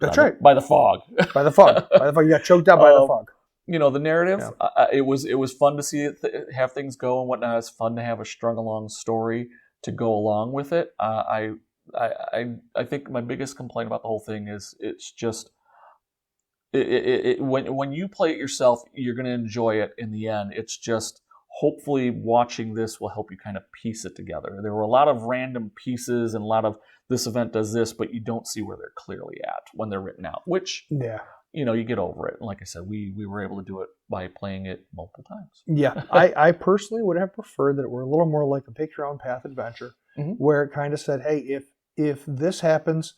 That's right. By the fog. By the fog. You got choked out by the fog. The narrative. Yeah. It was fun to see it have things go and whatnot. It's fun to have a strung along story to go along with it. I think my biggest complaint about the whole thing is it's just when you play it yourself, you're going to enjoy it in the end. It's just hopefully watching this will help you kind of piece it together. There were a lot of random pieces and a lot of this event does this, but you don't see where they're clearly at when they're written out, which, you get over it. And like I said, we were able to do it by playing it multiple times. Yeah, I personally would have preferred that it were a little more like a pick your own path adventure, where it kind of said, hey, if this happens,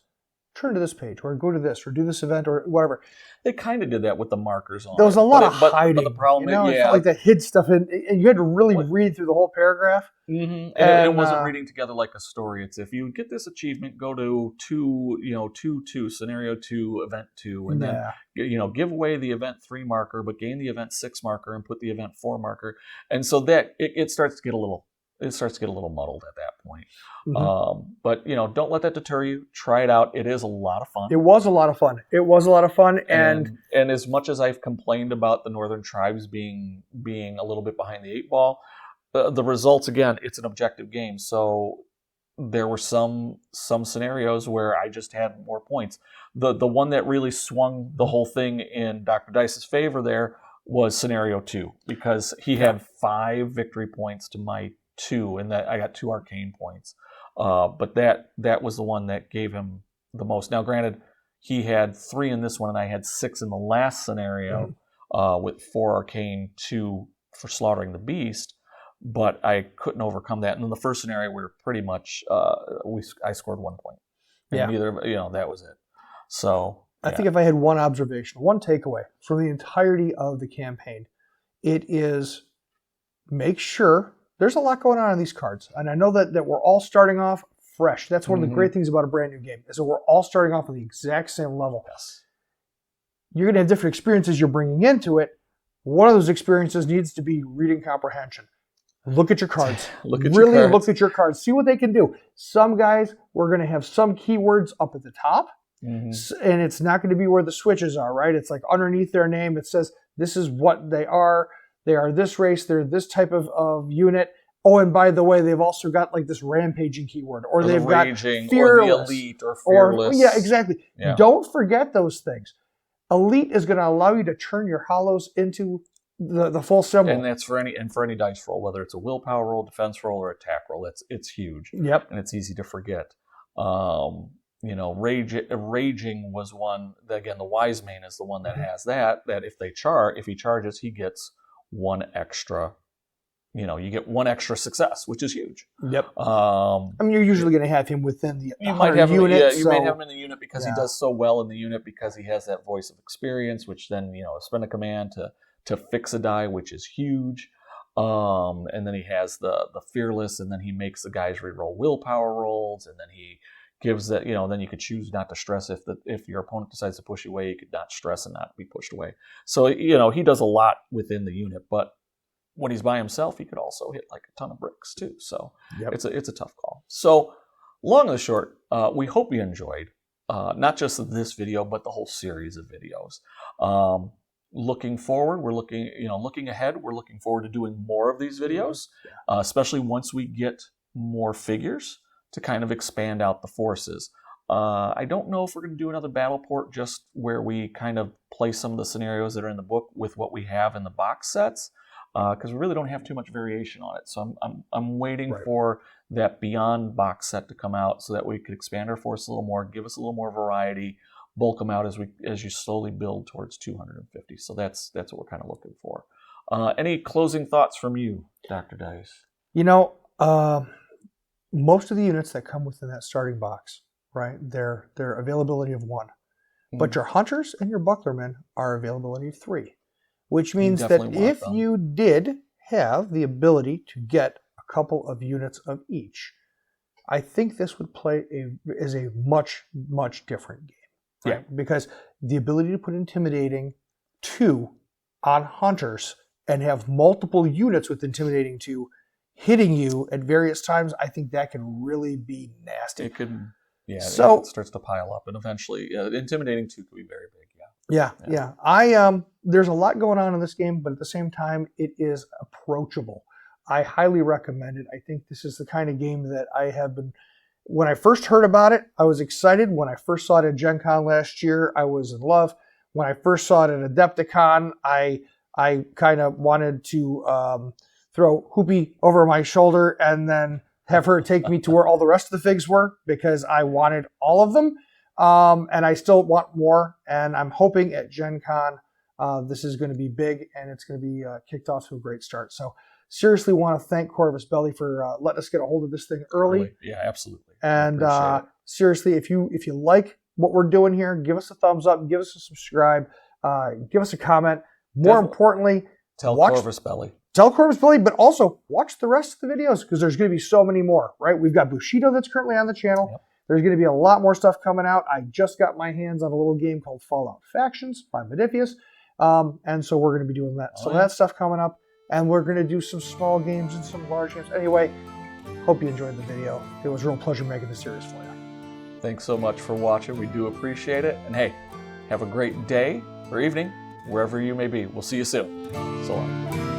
turn to this page, or go to this, or do this event, or whatever. They kind of did that with the markers on. There was a lot of hiding. But the problem is, it felt like they hid stuff in, and you had to really read through the whole paragraph. Mm-hmm. And it wasn't reading together like a story. It's if you get this achievement, go to 2 scenario 2, event 2, and then give away the event 3 marker, but gain the event 6 marker and put the event 4 marker, and so that it starts to get a little. It starts to get a little muddled at that point. Mm-hmm. But, don't let that deter you. Try it out. It is a lot of fun. It was a lot of fun. And as much as I've complained about the Northern Tribes being a little bit behind the 8 ball, the results, again, it's an objective game. So there were some scenarios where I just had more points. The one that really swung the whole thing in Dr. Dice's favor there was scenario 2, because he had 5 victory points to my 2, and that I got 2 arcane points. But that was the one that gave him the most. Now, granted, he had 3 in this one, and I had 6 in the last scenario, with 4 arcane, 2 for slaughtering the beast. But I couldn't overcome that. And in the first scenario, we were pretty much I scored 1 point. And either that was it. So I think if I had one observation, one takeaway from the entirety of the campaign, it is make sure there's a lot going on these cards. And I know that we're all starting off fresh. That's one of the great things about a brand new game is that we're all starting off on the exact same level. Yes. You're going to have different experiences you're bringing into it. One of those experiences needs to be reading comprehension. Look at your cards. Look at your cards. See what they can do. Some guys, we're going to have some keywords up at the top, and it's not going to be where the switches are, right? It's like underneath their name, it says this is what they are. They are this race. They're this type of unit. Oh, and by the way, they've also got like this rampaging keyword, or they've got fearless, or the elite, or fearless. Yeah, exactly. Yeah. Don't forget those things. Elite is going to allow you to turn your hollows into the full symbol, and that's for any dice roll, whether it's a willpower roll, defense roll, or attack roll. It's huge. Yep, and it's easy to forget. Raging was one. Again, the wise man is the one that has that. That if he charges, he gets one extra. You get one extra success, which is huge. Yep. You're usually going to have him within the you might have unit. Yeah, you may have him in the unit because he does so well in the unit because he has that voice of experience, which then spend a command to fix a die, which is huge. And then he has the fearless, and then he makes the guys reroll willpower rolls, and then he gives that. Then you could choose not to stress if your opponent decides to push you away, you could not stress and not be pushed away. So he does a lot within the unit, but when he's by himself, he could also hit like a ton of bricks too. So it's a tough call. So long and short, we hope you enjoyed not just this video, but the whole series of videos. Looking forward, looking ahead, we're looking forward to doing more of these videos, especially once we get more figures to kind of expand out the forces. I don't know if we're going to do another battle port just where we kind of play some of the scenarios that are in the book with what we have in the box sets. Because we really don't have too much variation on it. So I'm waiting for that Beyond box set to come out so that we could expand our force a little more, give us a little more variety, bulk them out as you slowly build towards 250. So that's what we're kind of looking for. Any closing thoughts from you, Dr. Dice? Most of the units that come within that starting box, right? They're availability of 1. But your hunters and your bucklermen are availability of 3. Which means that if you did have the ability to get a couple of units of each, I think this would play as a much, much different game. Right? Yeah. Because the ability to put Intimidating 2 on hunters and have multiple units with Intimidating 2 hitting you at various times, I think that can really be nasty. It could, it starts to pile up, and eventually, Intimidating 2 could be very big. Yeah. There's a lot going on in this game, but at the same time, it is approachable. I highly recommend it. I think this is the kind of game that I have been. When I first heard about it, I was excited. When I first saw it at Gen Con last year, I was in love. When I first saw it at Adepticon, I kind of wanted to throw Hoopy over my shoulder and then have her take me to where all the rest of the figs were because I wanted all of them. And I still want more, and I'm hoping at Gen Con this is going to be big, and it's going to be kicked off to a great start. So seriously want to thank Corvus Belli for letting us get a hold of this thing early. Yeah, absolutely. And seriously, if you like what we're doing here, give us a thumbs up, give us a subscribe, give us a comment. More importantly, tell Corvus Belli. Tell Corvus Belli, but also watch the rest of the videos because there's going to be so many more, right? We've got Bushido that's currently on the channel. Yep. There's going to be a lot more stuff coming out. I just got my hands on a little game called Fallout Factions by Modifius. And so we're going to be doing that. So that stuff coming up. And we're going to do some small games and some large games. Anyway, hope you enjoyed the video. It was a real pleasure making the series for you. Thanks so much for watching. We do appreciate it. And hey, have a great day or evening, wherever you may be. We'll see you soon. So long.